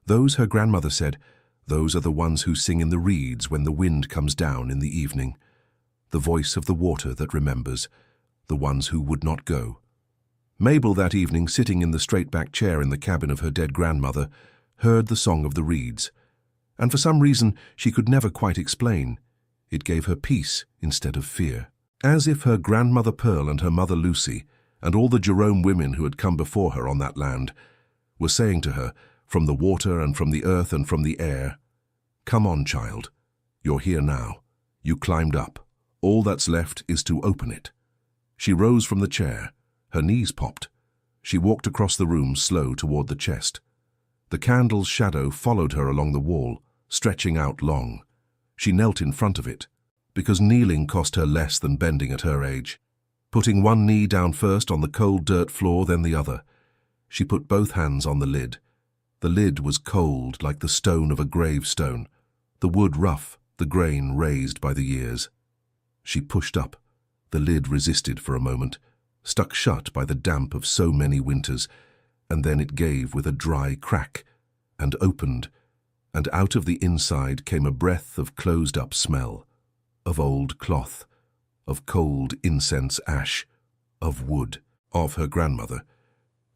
those, her grandmother said, those are the ones who sing in the reeds when the wind comes down in the evening. The voice of the water that remembers, the ones who would not go. Mabel that evening, sitting in the straight-back chair in the cabin of her dead grandmother, heard the song of the reeds, and for some reason she could never quite explain, it gave her peace instead of fear. As if her grandmother Pearl and her mother Lucy, and all the Jerome women who had come before her on that land, were saying to her, from the water and from the earth and from the air, "Come on, child. You're here now. You climbed up. All that's left is to open it." She rose from the chair. Her knees popped. She walked across the room, slow, toward the chest. The candle's shadow followed her along the wall, stretching out long. She knelt in front of it, because kneeling cost her less than bending at her age. Putting one knee down first on the cold dirt floor, then the other. She put both hands on the lid. The lid was cold like the stone of a gravestone, the wood rough, the grain raised by the years. She pushed up. The lid resisted for a moment, stuck shut by the damp of so many winters, and then it gave with a dry crack, and opened, and out of the inside came a breath of closed-up smell, of old cloth, of cold incense ash, of wood, of her grandmother.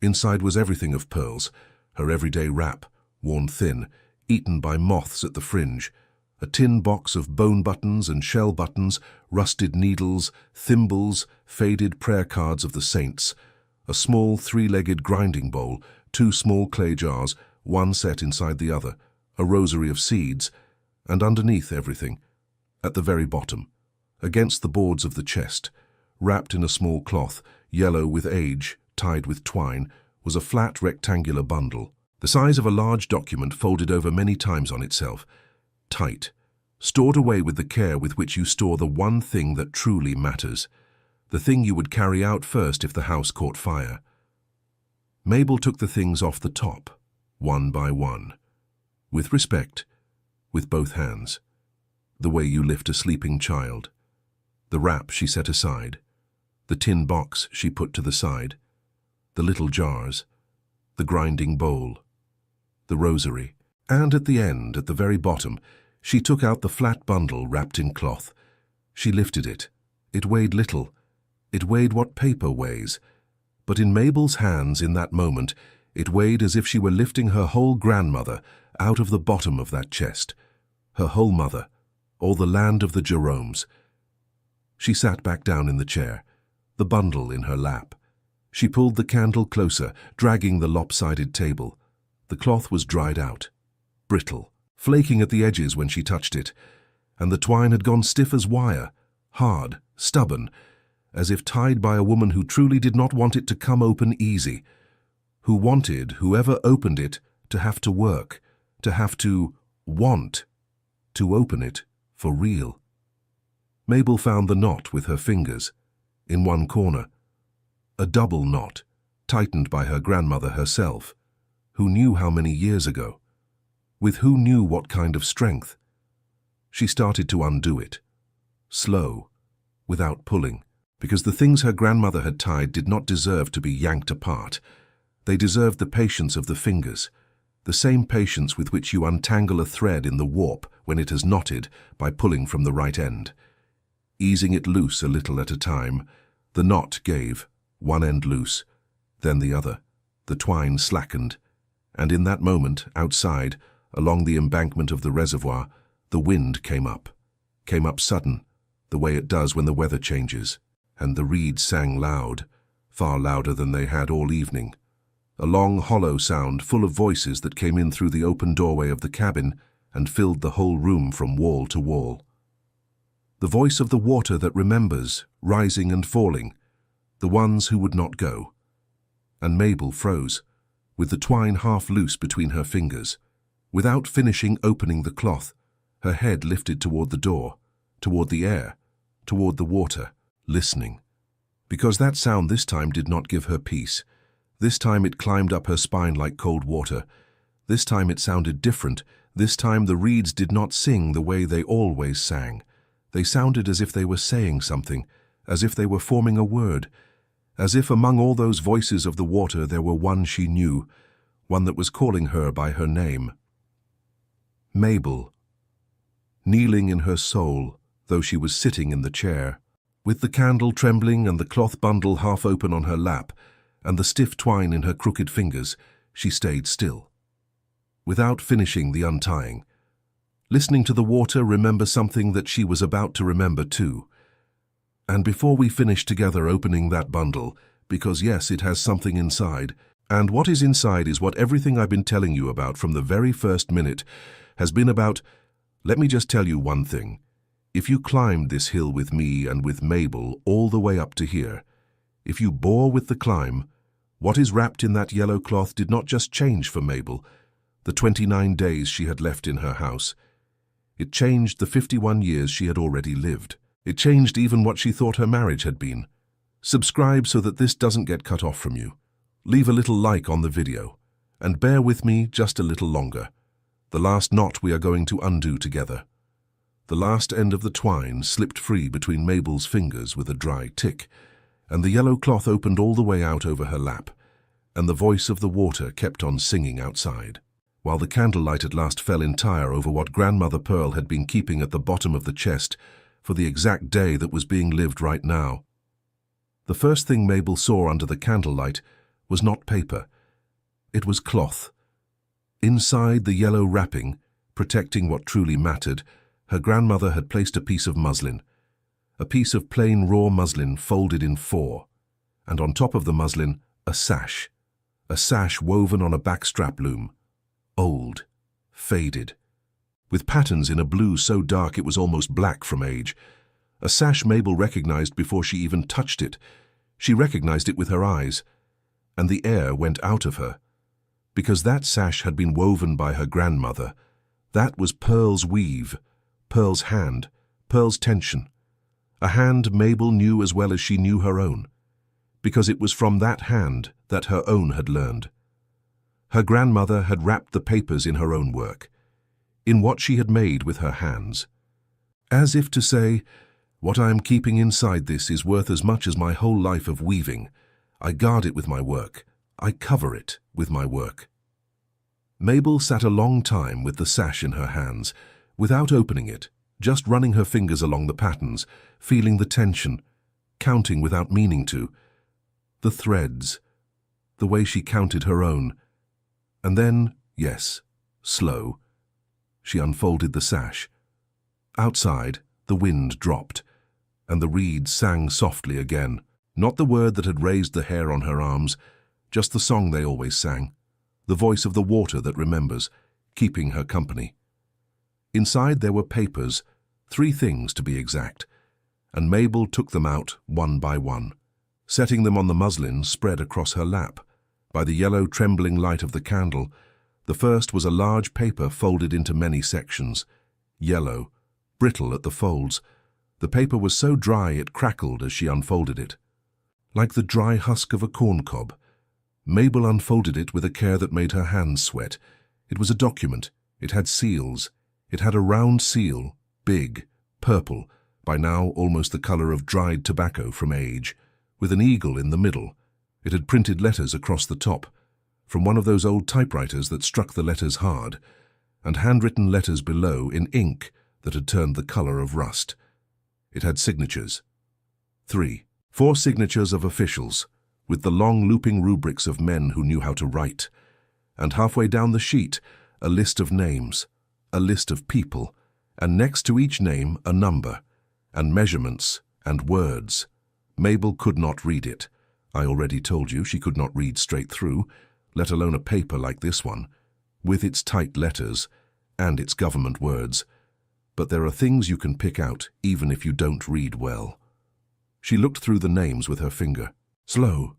Inside was everything of Pearl's, her everyday wrap, worn thin, eaten by moths at the fringe, a tin box of bone buttons and shell buttons, rusted needles, thimbles, faded prayer cards of the saints, a small three-legged grinding bowl, 2 small clay jars, one set inside the other, a rosary of seeds, and underneath everything, at the very bottom, against the boards of the chest, wrapped in a small cloth, yellow with age, tied with twine, was a flat rectangular bundle, the size of a large document folded over many times on itself, tight, stored away with the care with which you store the one thing that truly matters, the thing you would carry out first if the house caught fire. Mabel took the things off the top, one by one, with respect, with both hands, the way you lift a sleeping child. The wrap she set aside, the tin box she put to the side, the little jars, the grinding bowl, the rosary, and at the end, at the very bottom, she took out the flat bundle wrapped in cloth. She lifted it. It weighed little. It weighed what paper weighs. But in Mabel's hands in that moment, it weighed as if she were lifting her whole grandmother out of the bottom of that chest, her whole mother, all the land of the Jeromes. She sat back down in the chair, the bundle in her lap. She pulled the candle closer, dragging the lopsided table. The cloth was dried out, brittle, flaking at the edges when she touched it, and the twine had gone stiff as wire, hard, stubborn, as if tied by a woman who truly did not want it to come open easy, who wanted whoever opened it to have to work, to have to want to open it for real. Mabel found the knot with her fingers, in one corner, a double knot, tightened by her grandmother herself, who knew how many years ago, with who knew what kind of strength. She started to undo it, slow, without pulling, because the things her grandmother had tied did not deserve to be yanked apart. They deserved the patience of the fingers, the same patience with which you untangle a thread in the warp when it has knotted by pulling from the right end. Easing it loose a little at a time, the knot gave, one end loose, then the other. The twine slackened, and in that moment, outside, along the embankment of the reservoir, the wind came up sudden, the way it does when the weather changes, and the reeds sang loud, far louder than they had all evening. A long, hollow sound full of voices that came in through the open doorway of the cabin and filled the whole room from wall to wall. The voice of the water that remembers, rising and falling, the ones who would not go. And Mabel froze, with the twine half loose between her fingers. Without finishing opening the cloth, her head lifted toward the door, toward the air, toward the water, listening. Because that sound this time did not give her peace. This time it climbed up her spine like cold water. This time it sounded different. This time the reeds did not sing the way they always sang. They sounded as if they were saying something, as if they were forming a word, as if among all those voices of the water there were one she knew, one that was calling her by her name. Mabel, kneeling in her soul, though she was sitting in the chair, with the candle trembling and the cloth bundle half open on her lap, and the stiff twine in her crooked fingers, she stayed still, without finishing the untying. Listening to the water remember something that she was about to remember too. And before we finish together opening that bundle, because yes, it has something inside, and what is inside is what everything I've been telling you about from the very first minute has been about. Let me just tell you one thing. If you climbed this hill with me and with Mabel all the way up to here, if you bore with the climb, what is wrapped in that yellow cloth did not just change for Mabel, the 29 days she had left in her house. It changed the 51 years she had already lived. It changed even what she thought her marriage had been. Subscribe so that this doesn't get cut off from you. Leave a little like on the video, and bear with me just a little longer. The last knot we are going to undo together. The last end of the twine slipped free between Mabel's fingers with a dry tick, and the yellow cloth opened all the way out over her lap, and the voice of the water kept on singing outside, while the candlelight at last fell entire over what Grandmother Pearl had been keeping at the bottom of the chest for the exact day that was being lived right now. The first thing Mabel saw under the candlelight was not paper. It was cloth. Inside the yellow wrapping, protecting what truly mattered, her grandmother had placed a piece of muslin, a piece of plain raw muslin folded in 4, and on top of the muslin, a sash woven on a backstrap loom, old, faded, with patterns in a blue so dark it was almost black from age. A sash Mabel recognized before she even touched it. She recognized it with her eyes. and the air went out of her. Because that sash had been woven by her grandmother, that was Pearl's weave, Pearl's hand, Pearl's tension. A hand Mabel knew as well as she knew her own, because it was from that hand that her own had learned. Her grandmother had wrapped the papers in her own work, in what she had made with her hands, as if to say, what I am keeping inside this is worth as much as my whole life of weaving. I guard it with my work. I cover it with my work. Mabel sat a long time with the sash in her hands, without opening it, just running her fingers along the patterns, feeling the tension, counting without meaning to, the threads, the way she counted her own. And then, yes, slow, she unfolded the sash. Outside, the wind dropped, and the reeds sang softly again, not the word that had raised the hair on her arms, just the song they always sang, the voice of the water that remembers, keeping her company. Inside there were papers, 3 things to be exact, and Mabel took them out one by one, setting them on the muslin spread across her lap. By the yellow trembling light of the candle, the first was a large paper folded into many sections, yellow, brittle at the folds. The paper was so dry it crackled as she unfolded it. Like the dry husk of a corn cob, Mabel unfolded it with a care that made her hands sweat. It was a document. It had seals. It had a round seal, big, purple, by now almost the color of dried tobacco from age, with an eagle in the middle. It had printed letters across the top, from one of those old typewriters that struck the letters hard, and handwritten letters below in ink that had turned the color of rust. It had signatures. 4 signatures of officials, with the long looping rubrics of men who knew how to write. And halfway down the sheet, a list of names, a list of people, and next to each name a number, and measurements, and words. Mabel could not read it. I already told you she could not read straight through, let alone a paper like this one, with its tight letters and its government words. But there are things you can pick out even if you don't read well. She looked through the names with her finger, slow,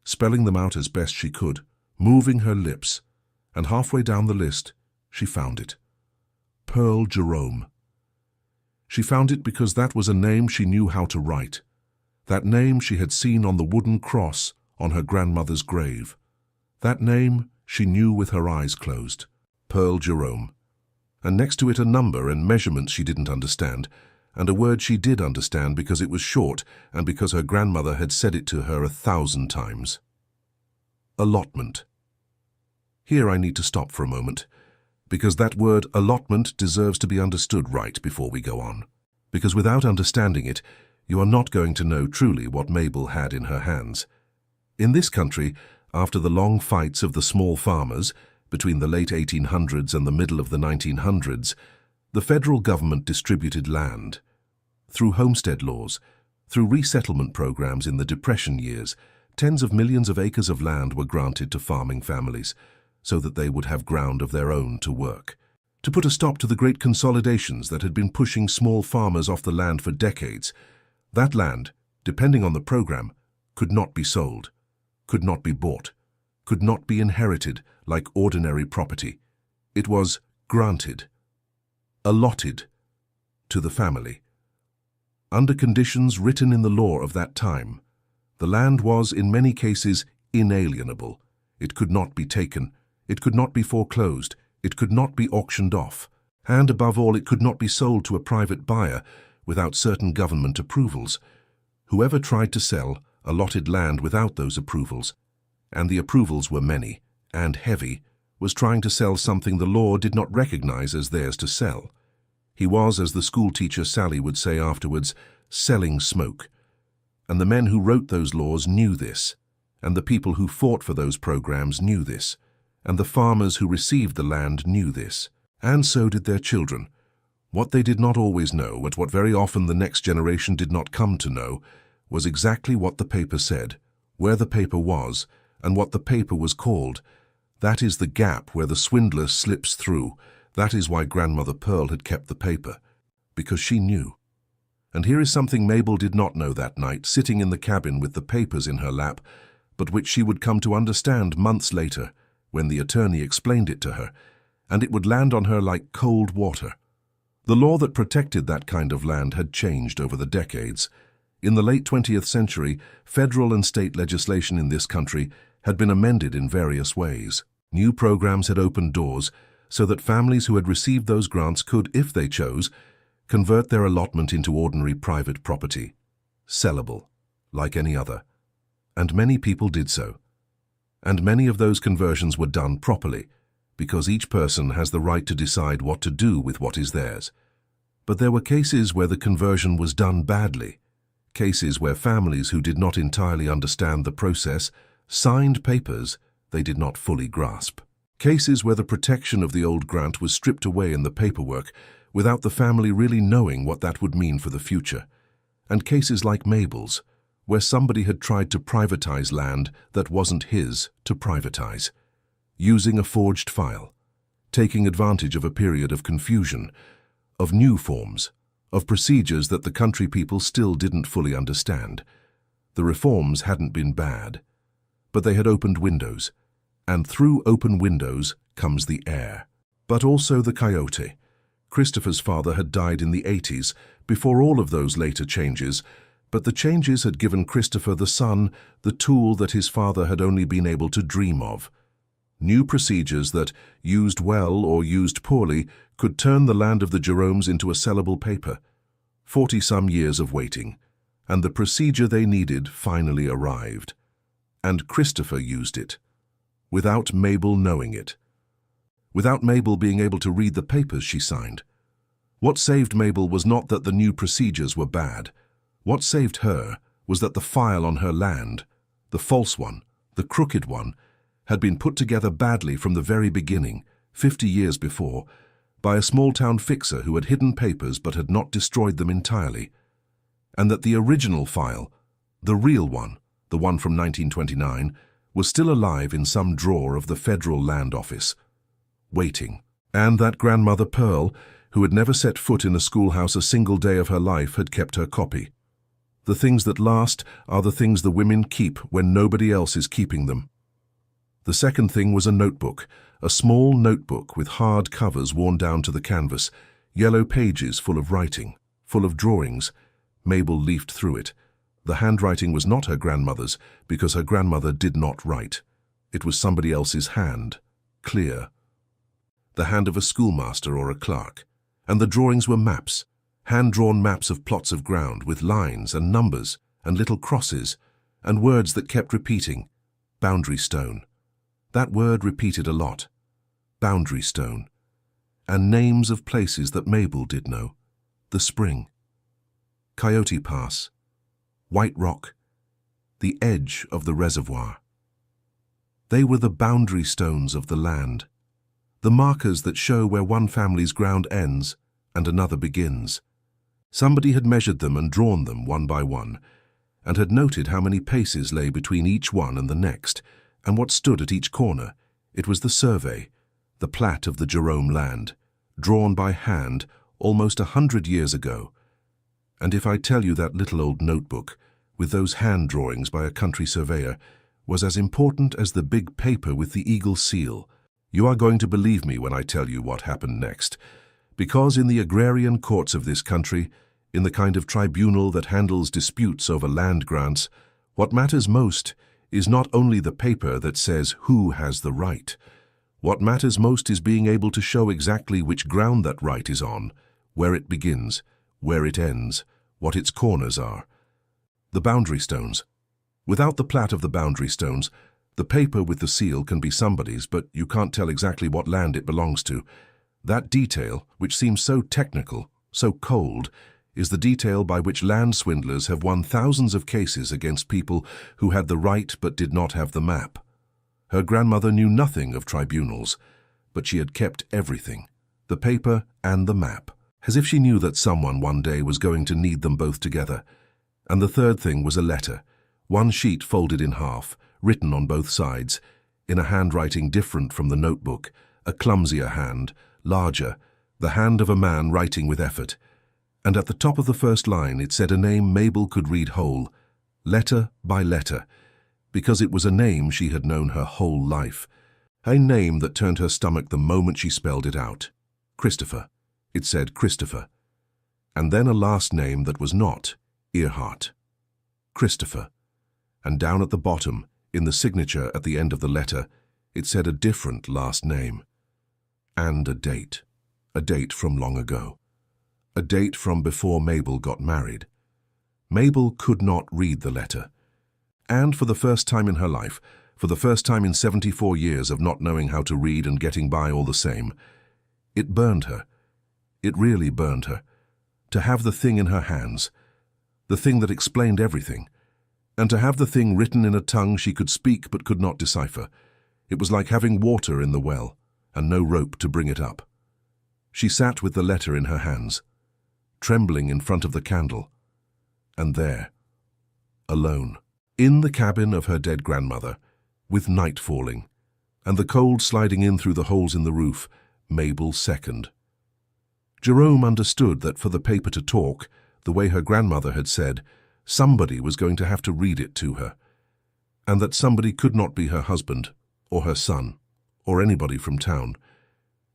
spelling them out as best she could, moving her lips, and halfway down the list, she found it. Pearl Jerome. She found it because that was a name she knew how to write, that name she had seen on the wooden cross on her grandmother's grave. That name she knew with her eyes closed, Pearl Jerome. And next to it a number and measurements she didn't understand, and a word she did understand because it was short and because her grandmother had said it to her 1,000 times. Allotment. Here I need to stop for a moment, because that word allotment deserves to be understood right before we go on. Because without understanding it, you are not going to know truly what Mabel had in her hands. In this country, after the long fights of the small farmers, between the late 1800s and the middle of the 1900s, the federal government distributed land. Through homestead laws, through resettlement programs in the Depression years, tens of millions of acres of land were granted to farming families, so that they would have ground of their own to work. To put a stop to the great consolidations that had been pushing small farmers off the land for decades, that land, depending on the program, could not be sold, could not be bought, could not be inherited like ordinary property. It was granted, allotted, to the family. Under conditions written in the law of that time, the land was in many cases inalienable. It could not be taken, it could not be foreclosed, it could not be auctioned off, and above all it could not be sold to a private buyer without certain government approvals. Whoever tried to sell allotted land without those approvals, and the approvals were many and heavy, was trying to sell something the law did not recognize as theirs to sell. He was, as the schoolteacher Sally would say afterwards, selling smoke. And the men who wrote those laws knew this, and the people who fought for those programs knew this, and the farmers who received the land knew this, and so did their children. What they did not always know, and what very often the next generation did not come to know, was exactly what the paper said, where the paper was, and what the paper was called. That is the gap where the swindler slips through. That is why Grandmother Pearl had kept the paper, because she knew. And here is something Mabel did not know that night, sitting in the cabin with the papers in her lap, but which she would come to understand months later when the attorney explained it to her, and it would land on her like cold water. The law that protected that kind of land had changed over the decades. In the late 20th century, federal and state legislation in this country had been amended in various ways. New programs had opened doors so that families who had received those grants could, if they chose, convert their allotment into ordinary private property, sellable, like any other. And many people did so. And many of those conversions were done properly, because each person has the right to decide what to do with what is theirs. But there were cases where the conversion was done badly, cases where families who did not entirely understand the process signed papers they did not fully grasp. Cases where the protection of the old grant was stripped away in the paperwork without the family really knowing what that would mean for the future. And cases like Mabel's, where somebody had tried to privatize land that wasn't his to privatize, using a forged file, taking advantage of a period of confusion, of new forms, of procedures that the country people still didn't fully understand. The reforms hadn't been bad, but they had opened windows, and through open windows comes the air. But also the coyote. Christopher's father had died in the 80s, before all of those later changes, but the changes had given Christopher the son the tool that his father had only been able to dream of. New procedures that, used well or used poorly, could turn the land of the Jeromes into a sellable paper. 40-some years of waiting, and the procedure they needed finally arrived. And Christopher used it, without Mabel knowing it. Without Mabel being able to read the papers she signed. What saved Mabel was not that the new procedures were bad. What saved her was that the file on her land, the false one, the crooked one, had been put together badly from the very beginning, 50 years before, by a small-town fixer who had hidden papers but had not destroyed them entirely, and that the original file, the real one, the one from 1929, was still alive in some drawer of the Federal Land Office, waiting. And that grandmother Pearl, who had never set foot in a schoolhouse a single day of her life, had kept her copy. The things that last are the things the women keep when nobody else is keeping them. The second thing was a notebook, a small notebook with hard covers worn down to the canvas, yellow pages full of writing, full of drawings. Mabel leafed through it. The handwriting was not her grandmother's, because her grandmother did not write. It was somebody else's hand, clear. The hand of a schoolmaster or a clerk. And the drawings were maps, hand-drawn maps of plots of ground with lines and numbers and little crosses and words that kept repeating. Boundary stone. That word repeated a lot. Boundary stone. And names of places that Mabel did know. The Spring. Coyote Pass. White Rock. The edge of the reservoir. They were the boundary stones of the land. The markers that show where one family's ground ends and another begins. Somebody had measured them and drawn them one by one, and had noted how many paces lay between each one and the next, and what stood at each corner. It was the survey, the plat of the Jerome land, drawn by hand almost 100 years ago. And if I tell you that little old notebook, with those hand drawings by a country surveyor, was as important as the big paper with the eagle seal, you are going to believe me when I tell you what happened next. Because in the agrarian courts of this country, in the kind of tribunal that handles disputes over land grants, what matters most is not only the paper that says who has the right. What matters most is being able to show exactly which ground that right is on, where it begins, where it ends, what its corners are. The boundary stones. Without the plat of the boundary stones, the paper with the seal can be somebody's, but you can't tell exactly what land it belongs to. That detail, which seems so technical, so cold, is the detail by which land swindlers have won thousands of cases against people who had the right but did not have the map. Her grandmother knew nothing of tribunals, but she had kept everything, the paper and the map, as if she knew that someone one day was going to need them both together. And the third thing was a letter, one sheet folded in half, written on both sides, in a handwriting different from the notebook, a clumsier hand, larger, the hand of a man writing with effort. And at the top of the first line it said a name Mabel could read whole, letter by letter. because it was a name she had known her whole life, a name that turned her stomach the moment she spelled it out. Christopher. It said Christopher. And then a last name that was not Earhart. Christopher. And down at the bottom, in the signature at the end of the letter, it said a different last name. And a date from long ago. A date from before Mabel got married. Mabel could not read the letter. And for the first time in her life, for the first time in 74 years of not knowing how to read and getting by all the same, it burned her. It really burned her. To have the thing in her hands, the thing that explained everything, and to have the thing written in a tongue she could speak but could not decipher. It was like having water in the well and no rope to bring it up. She sat with the letter in her hands, trembling in front of the candle, and there, alone, in the cabin of her dead grandmother, with night falling, and the cold sliding in through the holes in the roof, Mabel second. Jerome understood that for the paper to talk, the way her grandmother had said, somebody was going to have to read it to her, and that somebody could not be her husband, or her son, or anybody from town.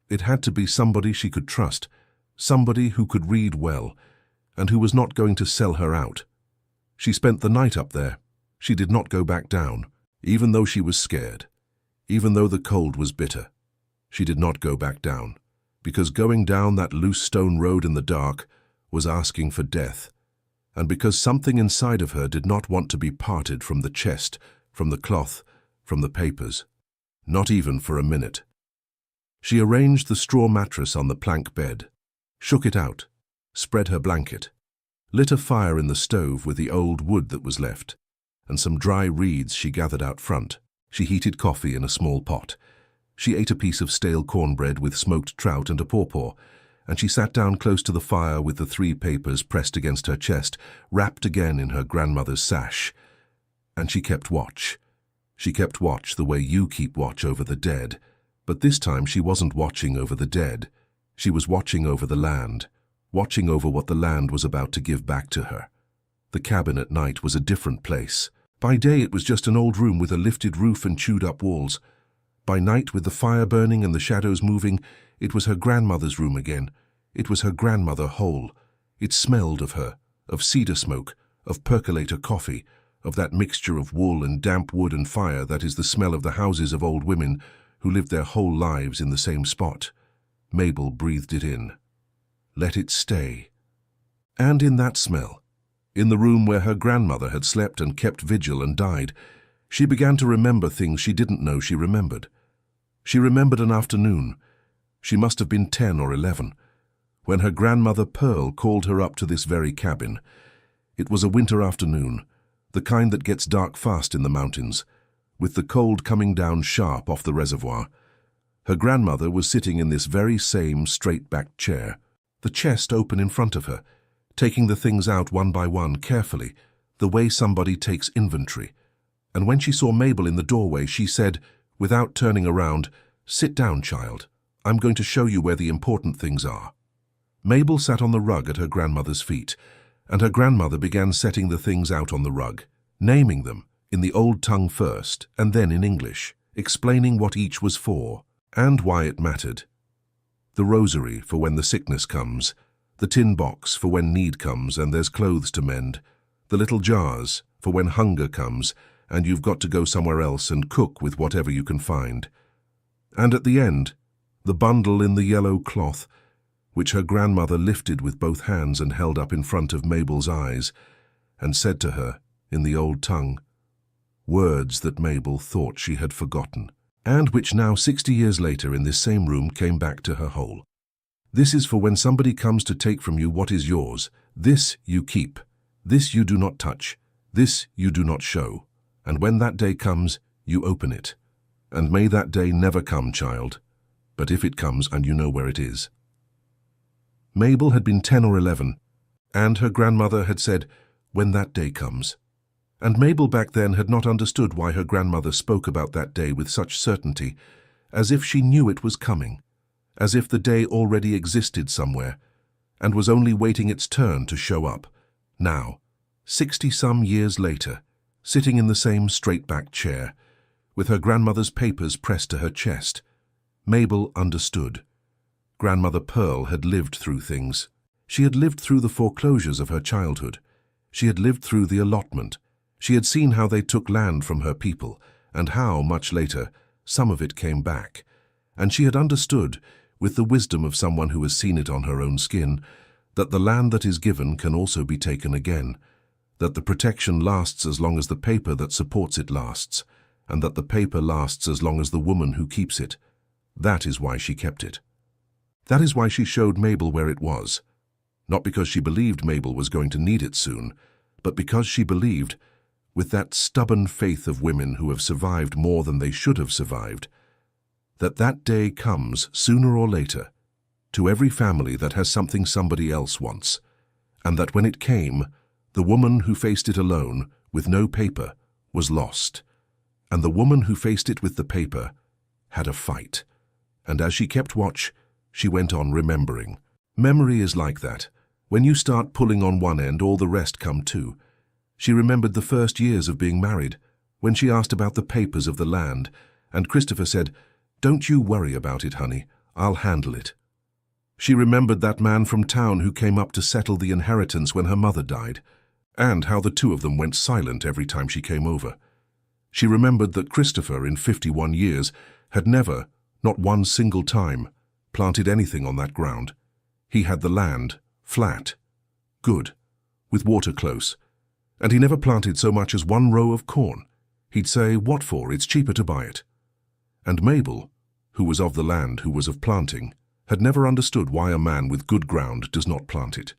It had to be somebody she could trust, somebody who could read well, and who was not going to sell her out. She spent the night up there. She did not go back down, even though she was scared, even though the cold was bitter. She did not go back down, because going down that loose stone road in the dark was asking for death, and because something inside of her did not want to be parted from the chest, from the cloth, from the papers, not even for a minute. She arranged the straw mattress on the plank bed, shook it out, spread her blanket, lit a fire in the stove with the old wood that was left, and some dry reeds she gathered out front. She heated coffee in a small pot. She ate a piece of stale cornbread with smoked trout and a pawpaw, and she sat down close to the fire with the 3 papers pressed against her chest, wrapped again in her grandmother's sash. And she kept watch. She kept watch the way you keep watch over the dead. But this time she wasn't watching over the dead. She was watching over the land, watching over what the land was about to give back to her. The cabin at night was a different place. By day it was just an old room with a lifted roof and chewed-up walls. By night, with the fire burning and the shadows moving, it was her grandmother's room again. It was her grandmother whole. It smelled of her, of cedar smoke, of percolator coffee, of that mixture of wool and damp wood and fire that is the smell of the houses of old women who lived their whole lives in the same spot. Mabel breathed it in. Let it stay. And in that smell, in the room where her grandmother had slept and kept vigil and died, she began to remember things she didn't know she remembered. She remembered an afternoon. She must have been 10 or 11, when her grandmother Pearl called her up to this very cabin. It was a winter afternoon, the kind that gets dark fast in the mountains, with the cold coming down sharp off the reservoir. Her grandmother was sitting in this very same straight-backed chair, the chest open in front of her, taking the things out one by one carefully, the way somebody takes inventory. And when she saw Mabel in the doorway, she said, without turning around, "Sit down, child. I'm going to show you where the important things are." Mabel sat on the rug at her grandmother's feet, and her grandmother began setting the things out on the rug, naming them, in the old tongue first, and then in English, explaining what each was for, and why it mattered. The rosary for when the sickness comes, the tin box for when need comes and there's clothes to mend, the little jars for when hunger comes and you've got to go somewhere else and cook with whatever you can find. And at the end, the bundle in the yellow cloth, which her grandmother lifted with both hands and held up in front of Mabel's eyes, and said to her, in the old tongue, words that Mabel thought she had forgotten, and which now 60 years later in this same room came back to her whole. This is for when somebody comes to take from you what is yours. This you keep. This you do not touch. This you do not show. And when that day comes, you open it. And may that day never come, child. But if it comes, and you know where it is. Mabel had been 10 or 11, and her grandmother had said, when that day comes. And Mabel back then had not understood why her grandmother spoke about that day with such certainty, as if she knew it was coming, as if the day already existed somewhere, and was only waiting its turn to show up. Now, 60-some years later, sitting in the same straight-backed chair, with her grandmother's papers pressed to her chest. Mabel understood. Grandmother Pearl had lived through things. She had lived through the foreclosures of her childhood. She had lived through the allotment. She had seen how they took land from her people, and how, much later, some of it came back. And she had understood, with the wisdom of someone who has seen it on her own skin, that the land that is given can also be taken again, that the protection lasts as long as the paper that supports it lasts, and that the paper lasts as long as the woman who keeps it. That is why she kept it. That is why she showed Mabel where it was. Not because she believed Mabel was going to need it soon, but because she believed, with that stubborn faith of women who have survived more than they should have survived, that that day comes sooner or later to every family that has something somebody else wants, and that when it came, the woman who faced it alone, with no paper, was lost, and the woman who faced it with the paper had a fight. And as she kept watch, she went on remembering. Memory is like that. When you start pulling on one end, all the rest come too. She remembered the first years of being married, when she asked about the papers of the land, and Christopher said, "Don't you worry about it, honey. I'll handle it." She remembered that man from town who came up to settle the inheritance when her mother died, and how the two of them went silent every time she came over. She remembered that Christopher, in 51 years, had never, not one single time, planted anything on that ground. He had the land, flat, good, with water close, and he never planted so much as one row of corn. He'd say, "What for? It's cheaper to buy it." And Mabel, who was of the land, who was of planting, had never understood why a man with good ground does not plant it.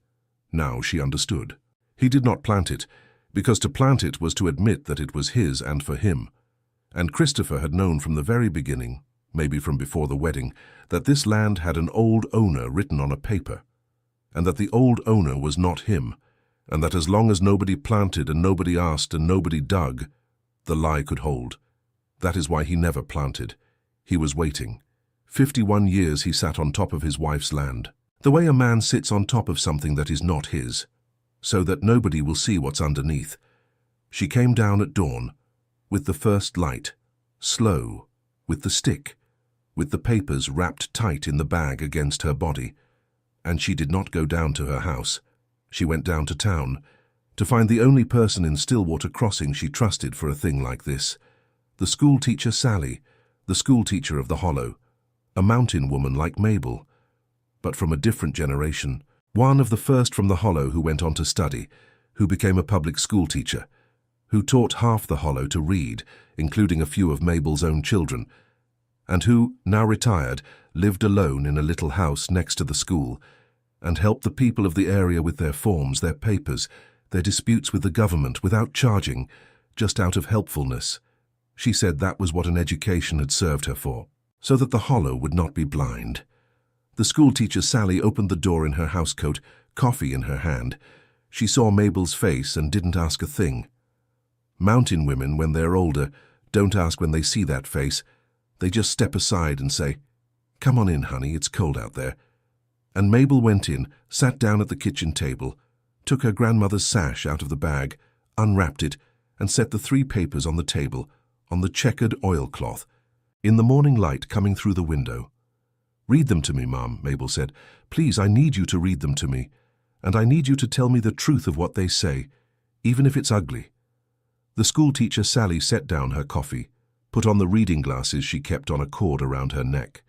Now she understood. He did not plant it, because to plant it was to admit that it was his and for him. And Christopher had known from the very beginning, maybe from before the wedding, that this land had an old owner written on a paper, and that the old owner was not him, and that as long as nobody planted and nobody asked and nobody dug, the lie could hold. That is why he never planted. He was waiting. 51 years he sat on top of his wife's land, the way a man sits on top of something that is not his, so that nobody will see what's underneath. She came down at dawn, with the first light, slow, with the stick, with the papers wrapped tight in the bag against her body, and she did not go down to her house. She went down to town, to find the only person in Stillwater Crossing she trusted for a thing like this, the school teacher Sally, the school teacher of the Hollow, a mountain woman like Mabel, but from a different generation, one of the first from the Hollow who went on to study, who became a public school teacher, who taught half the Hollow to read, including a few of Mabel's own children, and who, now retired, lived alone in a little house next to the school, and helped the people of the area with their forms, their papers, their disputes with the government without charging, just out of helpfulness. She said that was what an education had served her for, so that the Hollow would not be blind. The schoolteacher Sally opened the door in her housecoat, coffee in her hand. She saw Mabel's face and didn't ask a thing. Mountain women, when they're older, don't ask when they see that face. They just step aside and say, "Come on in, honey, it's cold out there." And Mabel went in, sat down at the kitchen table, took her grandmother's sash out of the bag, unwrapped it, and set the 3 papers on the table, on the checkered oilcloth, in the morning light coming through the window. "Read them to me, Mom," Mabel said. "Please, I need you to read them to me, and I need you to tell me the truth of what they say, even if it's ugly." The schoolteacher Sally set down her coffee, put on the reading glasses she kept on a cord around her neck,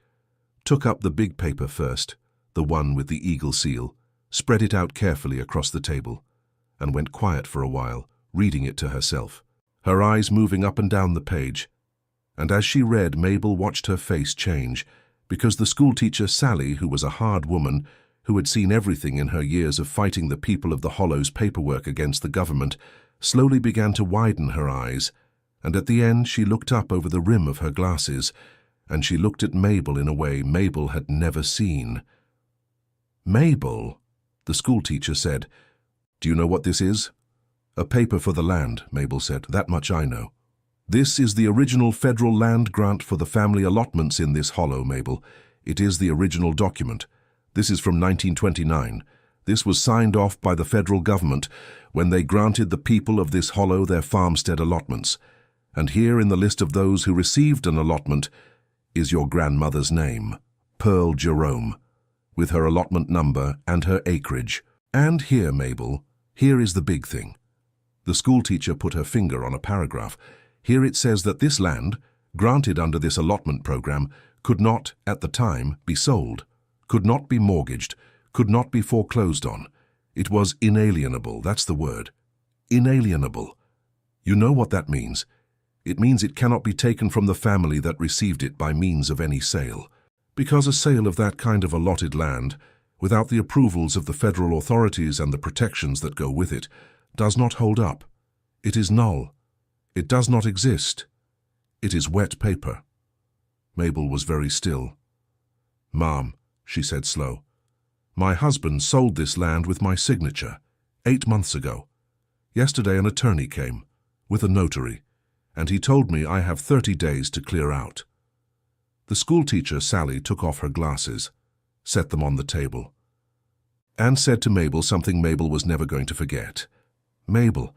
took up the big paper first, the one with the eagle seal, spread it out carefully across the table, and went quiet for a while, reading it to herself, her eyes moving up and down the page. And as she read, Mabel watched her face change, because the schoolteacher Sally, who was a hard woman, who had seen everything in her years of fighting the people of the Hollow's paperwork against the government, slowly began to widen her eyes, and at the end she looked up over the rim of her glasses, and she looked at Mabel in a way Mabel had never seen. "Mabel," the schoolteacher said, "do you know what this is?" "A paper for the land," Mabel said. "That much I know." "This is the original federal land grant for the family allotments in this Hollow, Mabel. It is the original document. This is from 1929. This was signed off by the federal government when they granted the people of this hollow their farmstead allotments. And here in the list of those who received an allotment is your grandmother's name, Pearl Jerome, with her allotment number and her acreage. And here, Mabel, here is the big thing. The schoolteacher put her finger on a paragraph. Here it says that this land, granted under this allotment program, could not, at the time, be sold, could not be mortgaged, could not be foreclosed on. It was inalienable, that's the word. Inalienable. You know what that means. It means it cannot be taken from the family that received it by means of any sale. Because a sale of that kind of allotted land, without the approvals of the federal authorities and the protections that go with it, does not hold up. It is null. It does not exist. It is wet paper. Mabel was very still. "Ma'am," she said slow, "my husband sold this land with my signature 8 months ago. Yesterday an attorney came, with a notary, and he told me I have 30 days to clear out." The schoolteacher, Sally, took off her glasses, set them on the table, and said to Mabel something Mabel was never going to forget. "Mabel,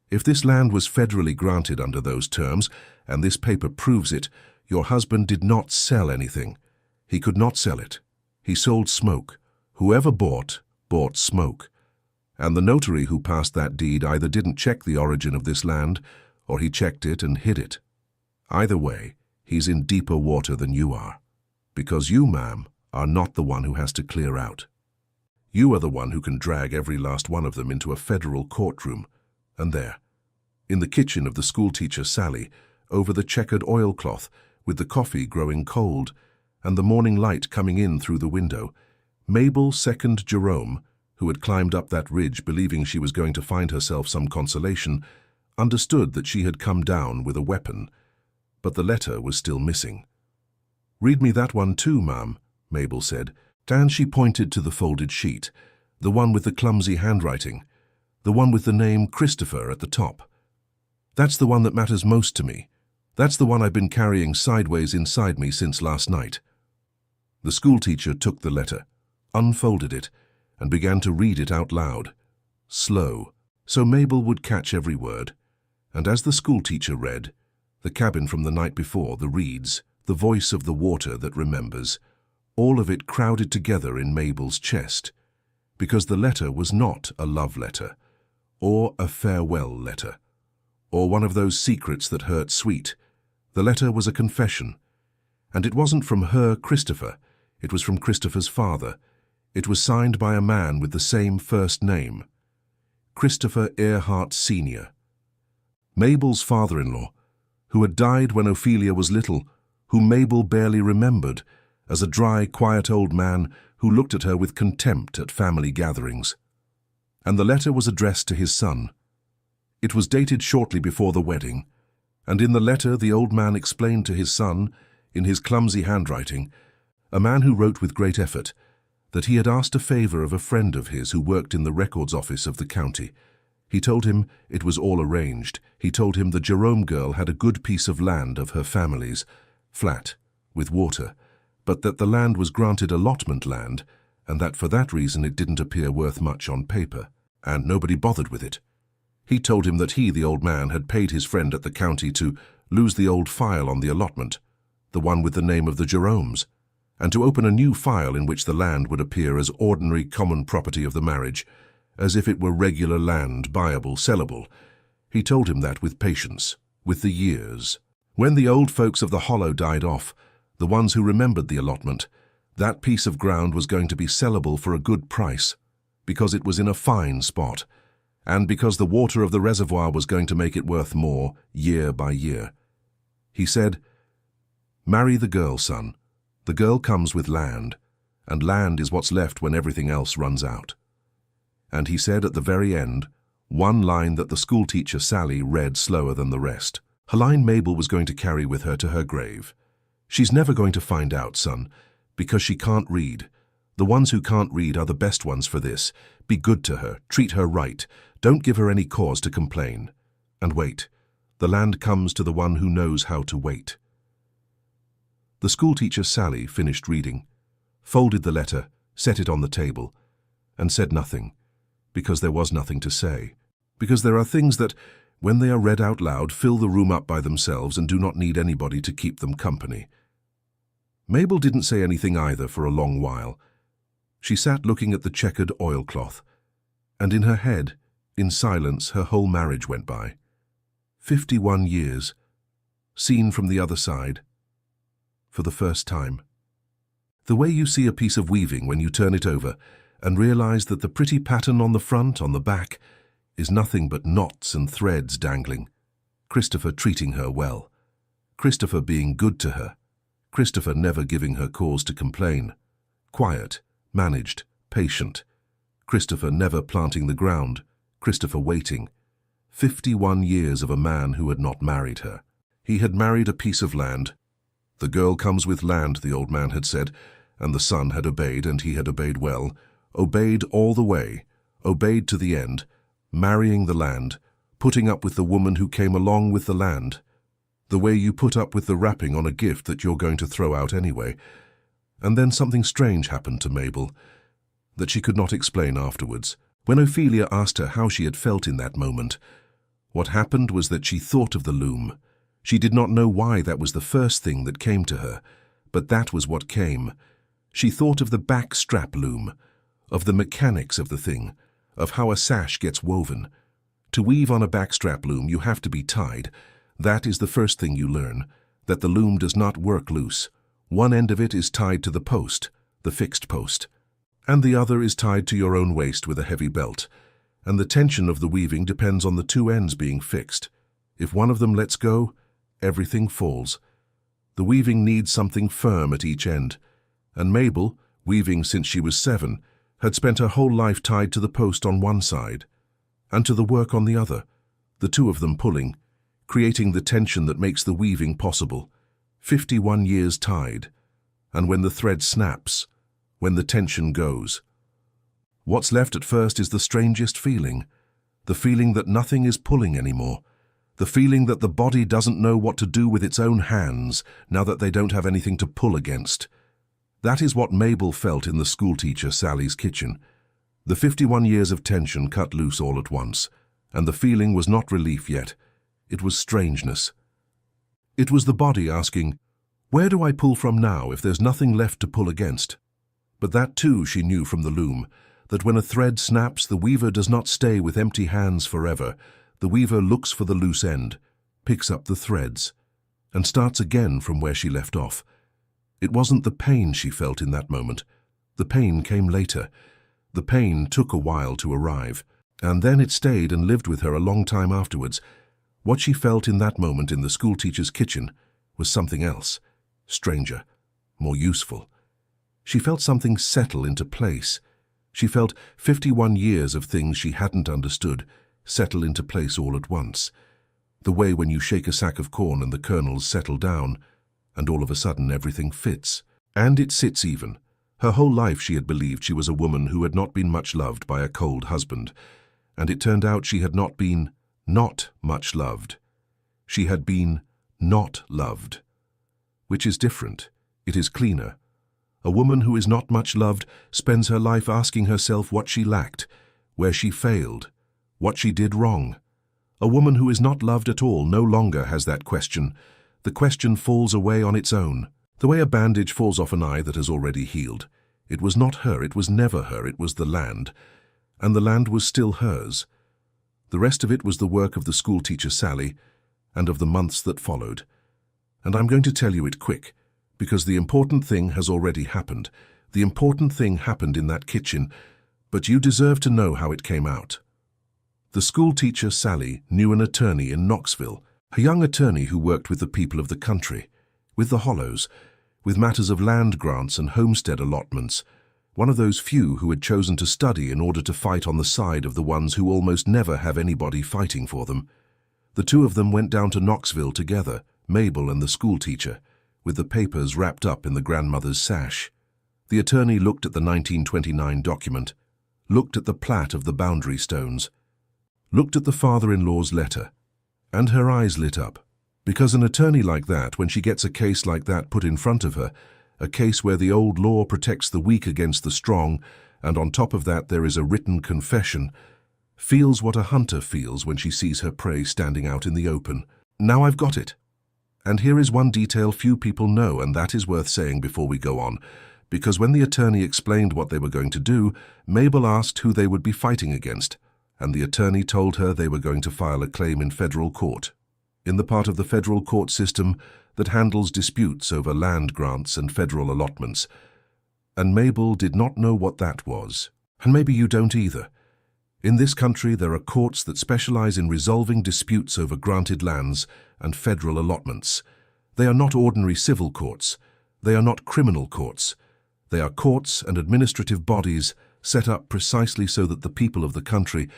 if this land was federally granted under those terms, and this paper proves it, your husband did not sell anything. He could not sell it. He sold smoke. Whoever bought smoke. And the notary who passed that deed either didn't check the origin of this land, or he checked it and hid it. Either way, he's in deeper water than you are. Because you, ma'am, are not the one who has to clear out. You are the one who can drag every last one of them into a federal courtroom. And there, in the kitchen of the schoolteacher Sally, over the checkered oilcloth, with the coffee growing cold, and the morning light coming in through the window, Mabel second Jerome, who had climbed up that ridge believing she was going to find herself some consolation, understood that she had come down with a weapon, but the letter was still missing. "Read me that one too, ma'am," Mabel said, and she pointed to the folded sheet, the one with the clumsy handwriting, the one with the name Christopher at the top. "That's the one that matters most to me. That's the one I've been carrying sideways inside me since last night." The schoolteacher took the letter, unfolded it, and began to read it out loud, slow, so Mabel would catch every word. And as the schoolteacher read, the cabin from the night before, the reeds, the voice of the water that remembers, all of it crowded together in Mabel's chest, because the letter was not a love letter, or a farewell letter, or one of those secrets that hurt sweet. The letter was a confession, and it wasn't from her, Christopher, it was from Christopher's father. It was signed by a man with the same first name, Christopher Earhart Sr., Mabel's father-in-law, who had died when Ophelia was little, whom Mabel barely remembered, as a dry, quiet old man who looked at her with contempt at family gatherings. And the letter was addressed to his son. It was dated shortly before the wedding, and in the letter the old man explained to his son, in his clumsy handwriting, a man who wrote with great effort, that he had asked a favor of a friend of his who worked in the records office of the county. He told him it was all arranged. He told him the Jerome girl had a good piece of land of her family's, flat, with water, but that the land was granted allotment land, and that for that reason it didn't appear worth much on paper, and nobody bothered with it. He told him that he, the old man, had paid his friend at the county to lose the old file on the allotment, the one with the name of the Jeromes, and to open a new file in which the land would appear as ordinary common property of the marriage, as if it were regular land, buyable, sellable. He told him that with patience, with the years. When the old folks of the hollow died off, the ones who remembered the allotment, that piece of ground was going to be sellable for a good price, because it was in a fine spot, and because the water of the reservoir was going to make it worth more year by year. He said, "Marry the girl, son. The girl comes with land, and land is what's left when everything else runs out." And he said at the very end, one line that the schoolteacher Sally read slower than the rest, a line Mabel was going to carry with her to her grave. "She's never going to find out, son, because she can't read. The ones who can't read are the best ones for this. Be good to her, treat her right, don't give her any cause to complain. And wait, the land comes to the one who knows how to wait." The schoolteacher Sally finished reading, folded the letter, set it on the table, and said nothing, because there was nothing to say. Because there are things that, when they are read out loud, fill the room up by themselves and do not need anybody to keep them company. Mabel didn't say anything either for a long while. She sat looking at the checkered oilcloth, and in her head, in silence, her whole marriage went by. 51 years, seen from the other side, for the first time. The way you see a piece of weaving when you turn it over and realize that the pretty pattern on the front, on the back, is nothing but knots and threads dangling. Christopher treating her well. Christopher being good to her. Christopher never giving her cause to complain. Quiet, managed, patient. Christopher never planting the ground. Christopher waiting. 51 years of a man who had not married her. He had married a piece of land. The girl comes with land, the old man had said, and the son had obeyed, and he had obeyed well, obeyed all the way, obeyed to the end, marrying the land, putting up with the woman who came along with the land, the way you put up with the wrapping on a gift that you're going to throw out anyway. And then something strange happened to Mabel, that she could not explain afterwards. When Ophelia asked her how she had felt in that moment, what happened was that she thought of the loom. She did not know why that was the first thing that came to her, but that was what came. She thought of the back strap loom, of the mechanics of the thing, of how a sash gets woven. To weave on a backstrap loom, you have to be tied. That is the first thing you learn, that the loom does not work loose. One end of it is tied to the post, the fixed post, and the other is tied to your own waist with a heavy belt, and the tension of the weaving depends on the two ends being fixed. If one of them lets go, everything falls. The weaving needs something firm at each end, and Mabel, weaving since she was 7, had spent her whole life tied to the post on one side, and to the work on the other, the two of them pulling, creating the tension that makes the weaving possible. 51 years tied, and when the thread snaps, when the tension goes, what's left at first is the strangest feeling, the feeling that nothing is pulling anymore, the feeling that the body doesn't know what to do with its own hands now that they don't have anything to pull against. That is what Mabel felt in the schoolteacher Sally's kitchen. The 51 years of tension cut loose all at once, and the feeling was not relief yet. It was strangeness. It was the body asking, where do I pull from now if there's nothing left to pull against? But that too she knew from the loom, that when a thread snaps, the weaver does not stay with empty hands forever. The weaver looks for the loose end, picks up the threads, and starts again from where she left off. It wasn't the pain she felt in that moment. The pain came later. The pain took a while to arrive, and then it stayed and lived with her a long time afterwards. What she felt in that moment in the schoolteacher's kitchen was something else, stranger, more useful. She felt something settle into place. She felt 51 years of things she hadn't understood settle into place all at once. The way when you shake a sack of corn and the kernels settle down, and all of a sudden everything fits. And it sits even. Her whole life she had believed she was a woman who had not been much loved by a cold husband, and it turned out she had not been not much loved. She had been not loved, which is different. It is cleaner. A woman who is not much loved spends her life asking herself what she lacked, where she failed, what she did wrong. A woman who is not loved at all no longer has that question. The question falls away on its own, the way a bandage falls off an eye that has already healed. It was not her, it was never her, it was the land, and the land was still hers. The rest of it was the work of the schoolteacher Sally and of the months that followed. And I'm going to tell you it quick, because the important thing has already happened. The important thing happened in that kitchen, but you deserve to know how it came out. The schoolteacher Sally knew an attorney in Knoxville, a young attorney who worked with the people of the country, with the Hollows, with matters of land grants and homestead allotments, one of those few who had chosen to study in order to fight on the side of the ones who almost never have anybody fighting for them. The two of them went down to Knoxville together, Mabel and the schoolteacher, with the papers wrapped up in the grandmother's sash. The attorney looked at the 1929 document, looked at the plat of the boundary stones, looked at the father-in-law's letter, and her eyes lit up. Because an attorney like that, when she gets a case like that put in front of her, a case where the old law protects the weak against the strong, and on top of that there is a written confession, feels what a hunter feels when she sees her prey standing out in the open. Now I've got it. And here is one detail few people know, and that is worth saying before we go on, because when the attorney explained what they were going to do, Mabel asked who they would be fighting against, and the attorney told her they were going to file a claim in federal court, in the part of the federal court system that handles disputes over land grants and federal allotments. And Mabel did not know what that was. And maybe you don't either. In this country, there are courts that specialize in resolving disputes over granted lands and federal allotments. They are not ordinary civil courts. They are not criminal courts. They are courts and administrative bodies set up precisely so that the people of the country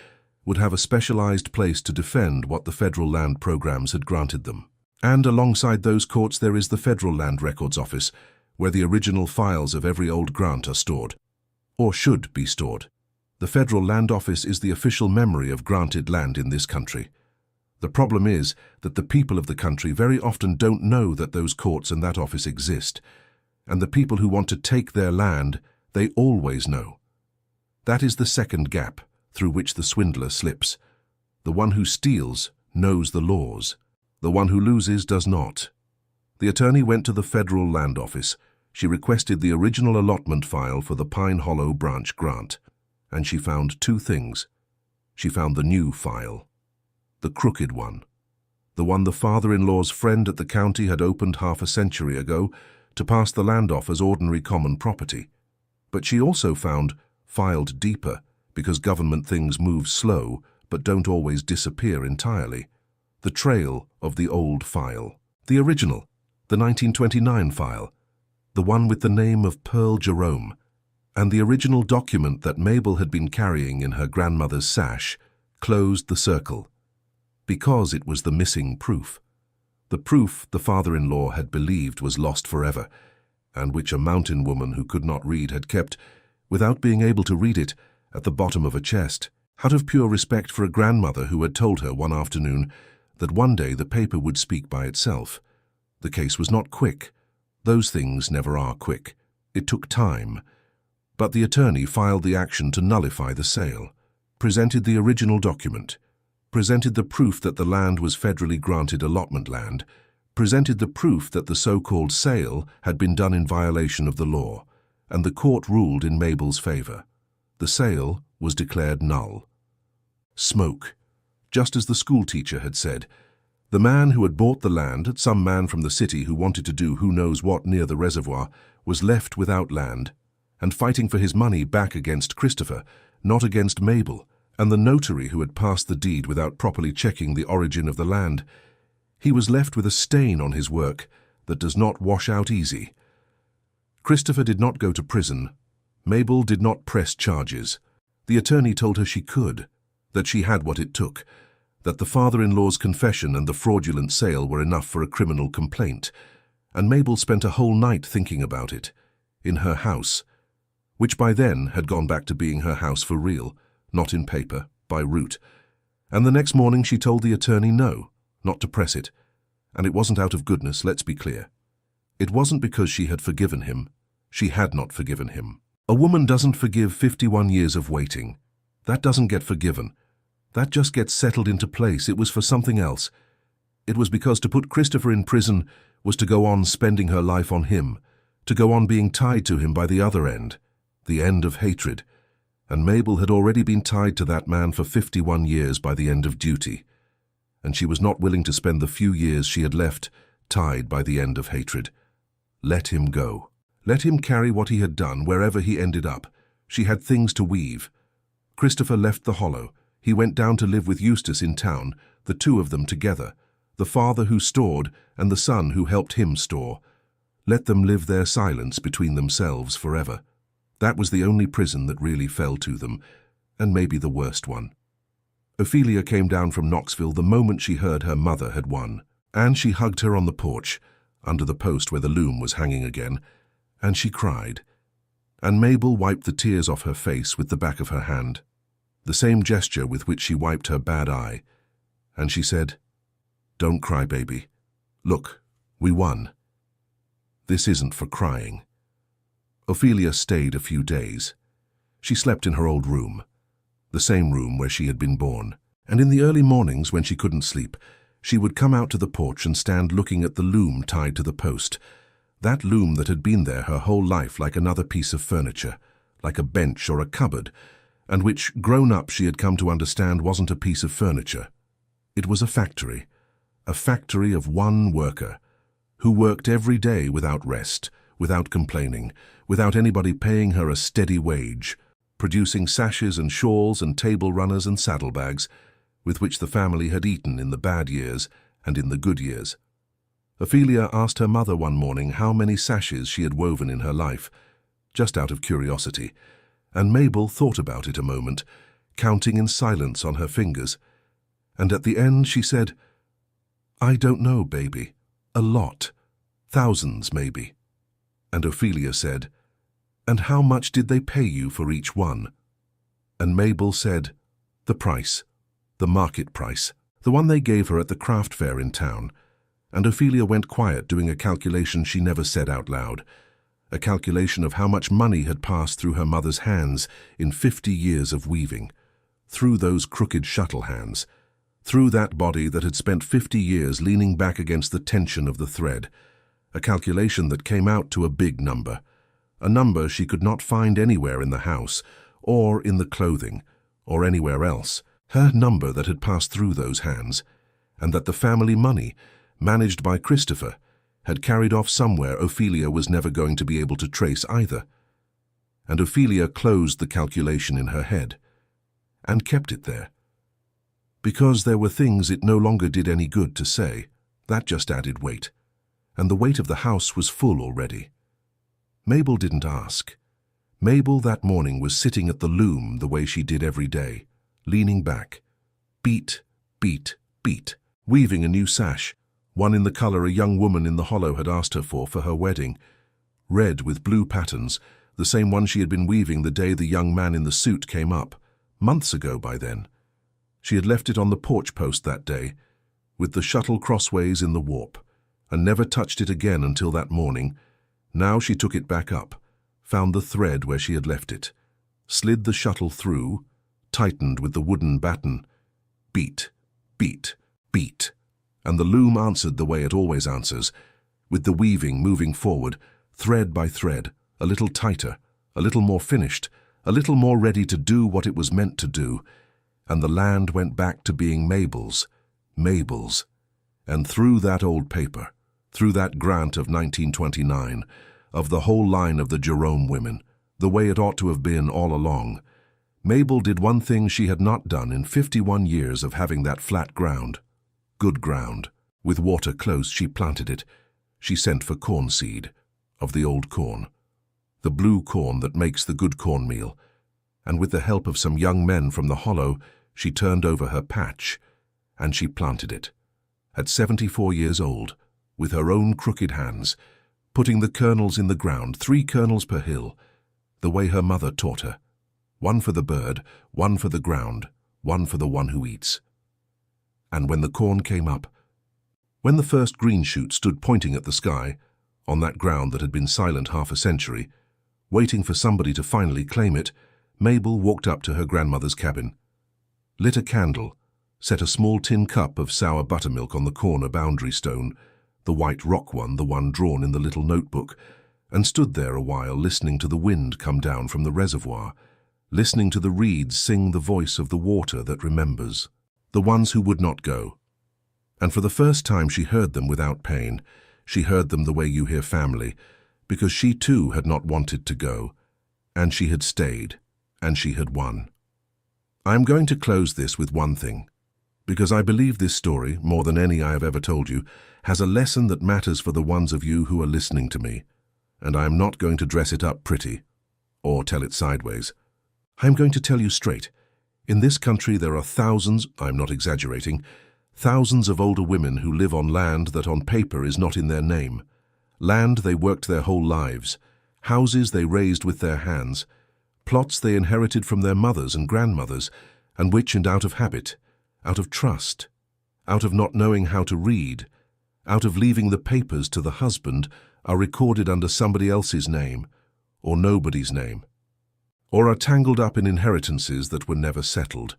would have a specialized place to defend what the federal land programs had granted them. And alongside those courts there is the Federal Land Records Office, where the original files of every old grant are stored, or should be stored. The Federal Land Office is the official memory of granted land in this country. The problem is that the people of the country very often don't know that those courts and that office exist, and the people who want to take their land, they always know. That is the second gap through which the swindler slips. The one who steals knows the laws. The one who loses does not. The attorney went to the Federal Land Office. She requested the original allotment file for the Pine Hollow branch grant, and she found two things. She found the new file, the crooked one, the one the father-in-law's friend at the county had opened half a century ago to pass the land off as ordinary common property. But she also found, filed deeper, because government things move slow but don't always disappear entirely, the trail of the old file, the original, the 1929 file, the one with the name of Mabel Jerome, and the original document that Mabel had been carrying in her grandmother's sash closed the circle, because it was the missing proof. The proof the father-in-law had believed was lost forever, and which a mountain woman who could not read had kept, without being able to read it, at the bottom of a chest, out of pure respect for a grandmother who had told her one afternoon that one day the paper would speak by itself. The case was not quick. Those things never are quick. It took time. But the attorney filed the action to nullify the sale, presented the original document, presented the proof that the land was federally granted allotment land, presented the proof that the so-called sale had been done in violation of the law, and the court ruled in Mabel's favor. The sale was declared null. Smoke. Just as the schoolteacher had said, the man who had bought the land, some man from the city who wanted to do who knows what near the reservoir, was left without land, and fighting for his money back against Christopher, not against Mabel, and the notary who had passed the deed without properly checking the origin of the land. He was left with a stain on his work that does not wash out easy. Christopher did not go to prison. Mabel did not press charges. The attorney told her she could, that she had what it took, that the father-in-law's confession and the fraudulent sale were enough for a criminal complaint, and Mabel spent a whole night thinking about it, in her house, which by then had gone back to being her house for real, not in paper, by root. And the next morning she told the attorney no, not to press it. And it wasn't out of goodness, let's be clear. It wasn't because she had forgiven him. She had not forgiven him. A woman doesn't forgive 51 years of waiting. That doesn't get forgiven. That just gets settled into place. It was for something else. It was because to put Christopher in prison was to go on spending her life on him, to go on being tied to him by the other end, the end of hatred. And Mabel had already been tied to that man for 51 years by the end of duty, and she was not willing to spend the few years she had left tied by the end of hatred. Let him go. Let him carry what he had done wherever he ended up. She had things to weave. Christopher left the Hollow. He went down to live with Eustace in town, the two of them together, the father who stored and the son who helped him store. Let them live their silence between themselves forever. That was the only prison that really fell to them, and maybe the worst one. Ophelia came down from Knoxville the moment she heard her mother had won, and she hugged her on the porch, under the post where the loom was hanging again, and she cried. And Mabel wiped the tears off her face with the back of her hand, the same gesture with which she wiped her bad eye, and she said, "Don't cry, baby. Look, we won. This isn't for crying." Ophelia stayed a few days. She slept in her old room, the same room where she had been born. And in the early mornings, when she couldn't sleep, she would come out to the porch and stand looking at the loom tied to the post. That loom that had been there her whole life, like another piece of furniture, like a bench or a cupboard, and which, grown up, she had come to understand wasn't a piece of furniture. It was a factory of one worker, who worked every day without rest, without complaining, without anybody paying her a steady wage, producing sashes and shawls and table runners and saddlebags, with which the family had eaten in the bad years and in the good years. Ophelia asked her mother one morning how many sashes she had woven in her life, just out of curiosity, and Mabel thought about it a moment, counting in silence on her fingers, and at the end she said, "I don't know, baby. A lot. Thousands, maybe." And Ophelia said, "And how much did they pay you for each one?" And Mabel said, "The price. The market price. The one they gave her at the craft fair in town." And Ophelia went quiet, doing a calculation she never said out loud, a calculation of how much money had passed through her mother's hands in 50 years of weaving, through those crooked shuttle hands, through that body that had spent 50 years leaning back against the tension of the thread, a calculation that came out to a big number, a number she could not find anywhere in the house, or in the clothing, or anywhere else, her number that had passed through those hands, and that the family money, managed by Christopher, had carried off somewhere Ophelia was never going to be able to trace either. And Ophelia closed the calculation in her head, and kept it there. Because there were things it no longer did any good to say, that just added weight, and the weight of the house was full already. Mabel didn't ask. Mabel that morning was sitting at the loom the way she did every day, leaning back, beat, beat, beat, weaving a new sash, one in the color a young woman in the hollow had asked her for her wedding, red with blue patterns, the same one she had been weaving the day the young man in the suit came up, months ago by then. She had left it on the porch post that day, with the shuttle crossways in the warp, and never touched it again until that morning. Now she took it back up, found the thread where she had left it, slid the shuttle through, tightened with the wooden batten, beat, beat, beat, and the loom answered the way it always answers, with the weaving moving forward, thread by thread, a little tighter, a little more finished, a little more ready to do what it was meant to do, and the land went back to being Mabel's, Mabel's. And through that old paper, through that grant of 1929, of the whole line of the Jerome women, the way it ought to have been all along, Mabel did one thing she had not done in 51 years of having that flat ground. Good ground. With water close she planted it. She sent for corn seed, of the old corn, the blue corn that makes the good cornmeal, and with the help of some young men from the hollow, she turned over her patch, and she planted it. At 74 years old, with her own crooked hands, putting the kernels in the ground, 3 kernels per hill, the way her mother taught her, one for the bird, one for the ground, one for the one who eats. And when the corn came up, when the first green shoot stood pointing at the sky, on that ground that had been silent half a century, waiting for somebody to finally claim it, Mabel walked up to her grandmother's cabin, lit a candle, set a small tin cup of sour buttermilk on the corner boundary stone, the white rock one, the one drawn in the little notebook, and stood there a while listening to the wind come down from the reservoir, listening to the reeds sing the voice of the water that remembers, the ones who would not go. And for the first time she heard them without pain. She heard them the way you hear family, because she too had not wanted to go, and she had stayed, and she had won. I am going to close this with one thing, because I believe this story, more than any I have ever told you, has a lesson that matters for the ones of you who are listening to me, and I am not going to dress it up pretty, or tell it sideways. I am going to tell you straight. In this country there are thousands, I'm not exaggerating, thousands of older women who live on land that on paper is not in their name, land they worked their whole lives, houses they raised with their hands, plots they inherited from their mothers and grandmothers, and which, and out of habit, out of trust, out of not knowing how to read, out of leaving the papers to the husband, are recorded under somebody else's name, or nobody's name, or are tangled up in inheritances that were never settled.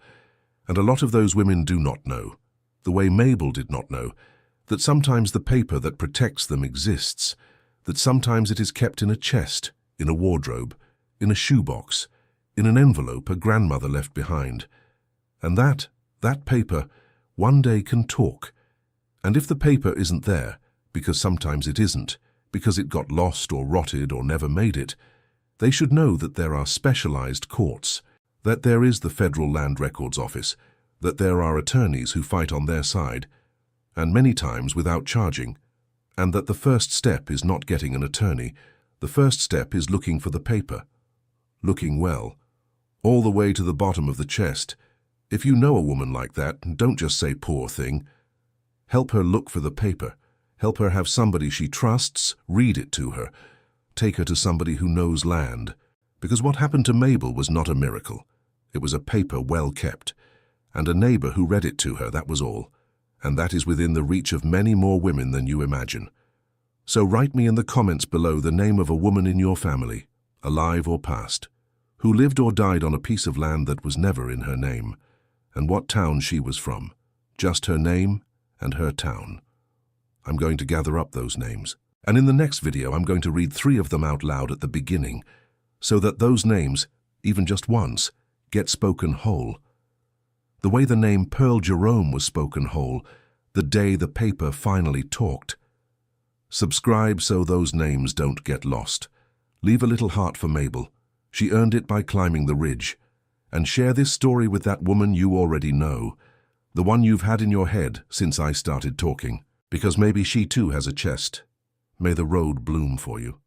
And a lot of those women do not know, the way Mabel did not know, that sometimes the paper that protects them exists, that sometimes it is kept in a chest, in a wardrobe, in a shoebox, in an envelope a grandmother left behind. And that paper, one day can talk. And if the paper isn't there, because sometimes it isn't, because it got lost or rotted or never made it, they should know that there are specialized courts, that there is the Federal Land Records Office, that there are attorneys who fight on their side, and many times without charging, and that the first step is not getting an attorney, the first step is looking for the paper, looking well, all the way to the bottom of the chest. If you know a woman like that, don't just say poor thing. Help her look for the paper. Help her have somebody she trusts read it to her. Take her to somebody who knows land. Because what happened to Mabel was not a miracle. It was a paper well kept. And a neighbor who read it to her, that was all. And that is within the reach of many more women than you imagine. So write me in the comments below the name of a woman in your family, alive or past, who lived or died on a piece of land that was never in her name, and what town she was from, just her name and her town. I'm going to gather up those names, and in the next video I'm going to read 3 of them out loud at the beginning, so that those names, even just once, get spoken whole. The way the name Mabel Jerome was spoken whole, the day the paper finally talked. Subscribe so those names don't get lost. Leave a little heart for Mabel. She earned it by climbing the ridge. And share this story with that woman you already know, the one you've had in your head since I started talking, because maybe she too has a chest. May the road bloom for you.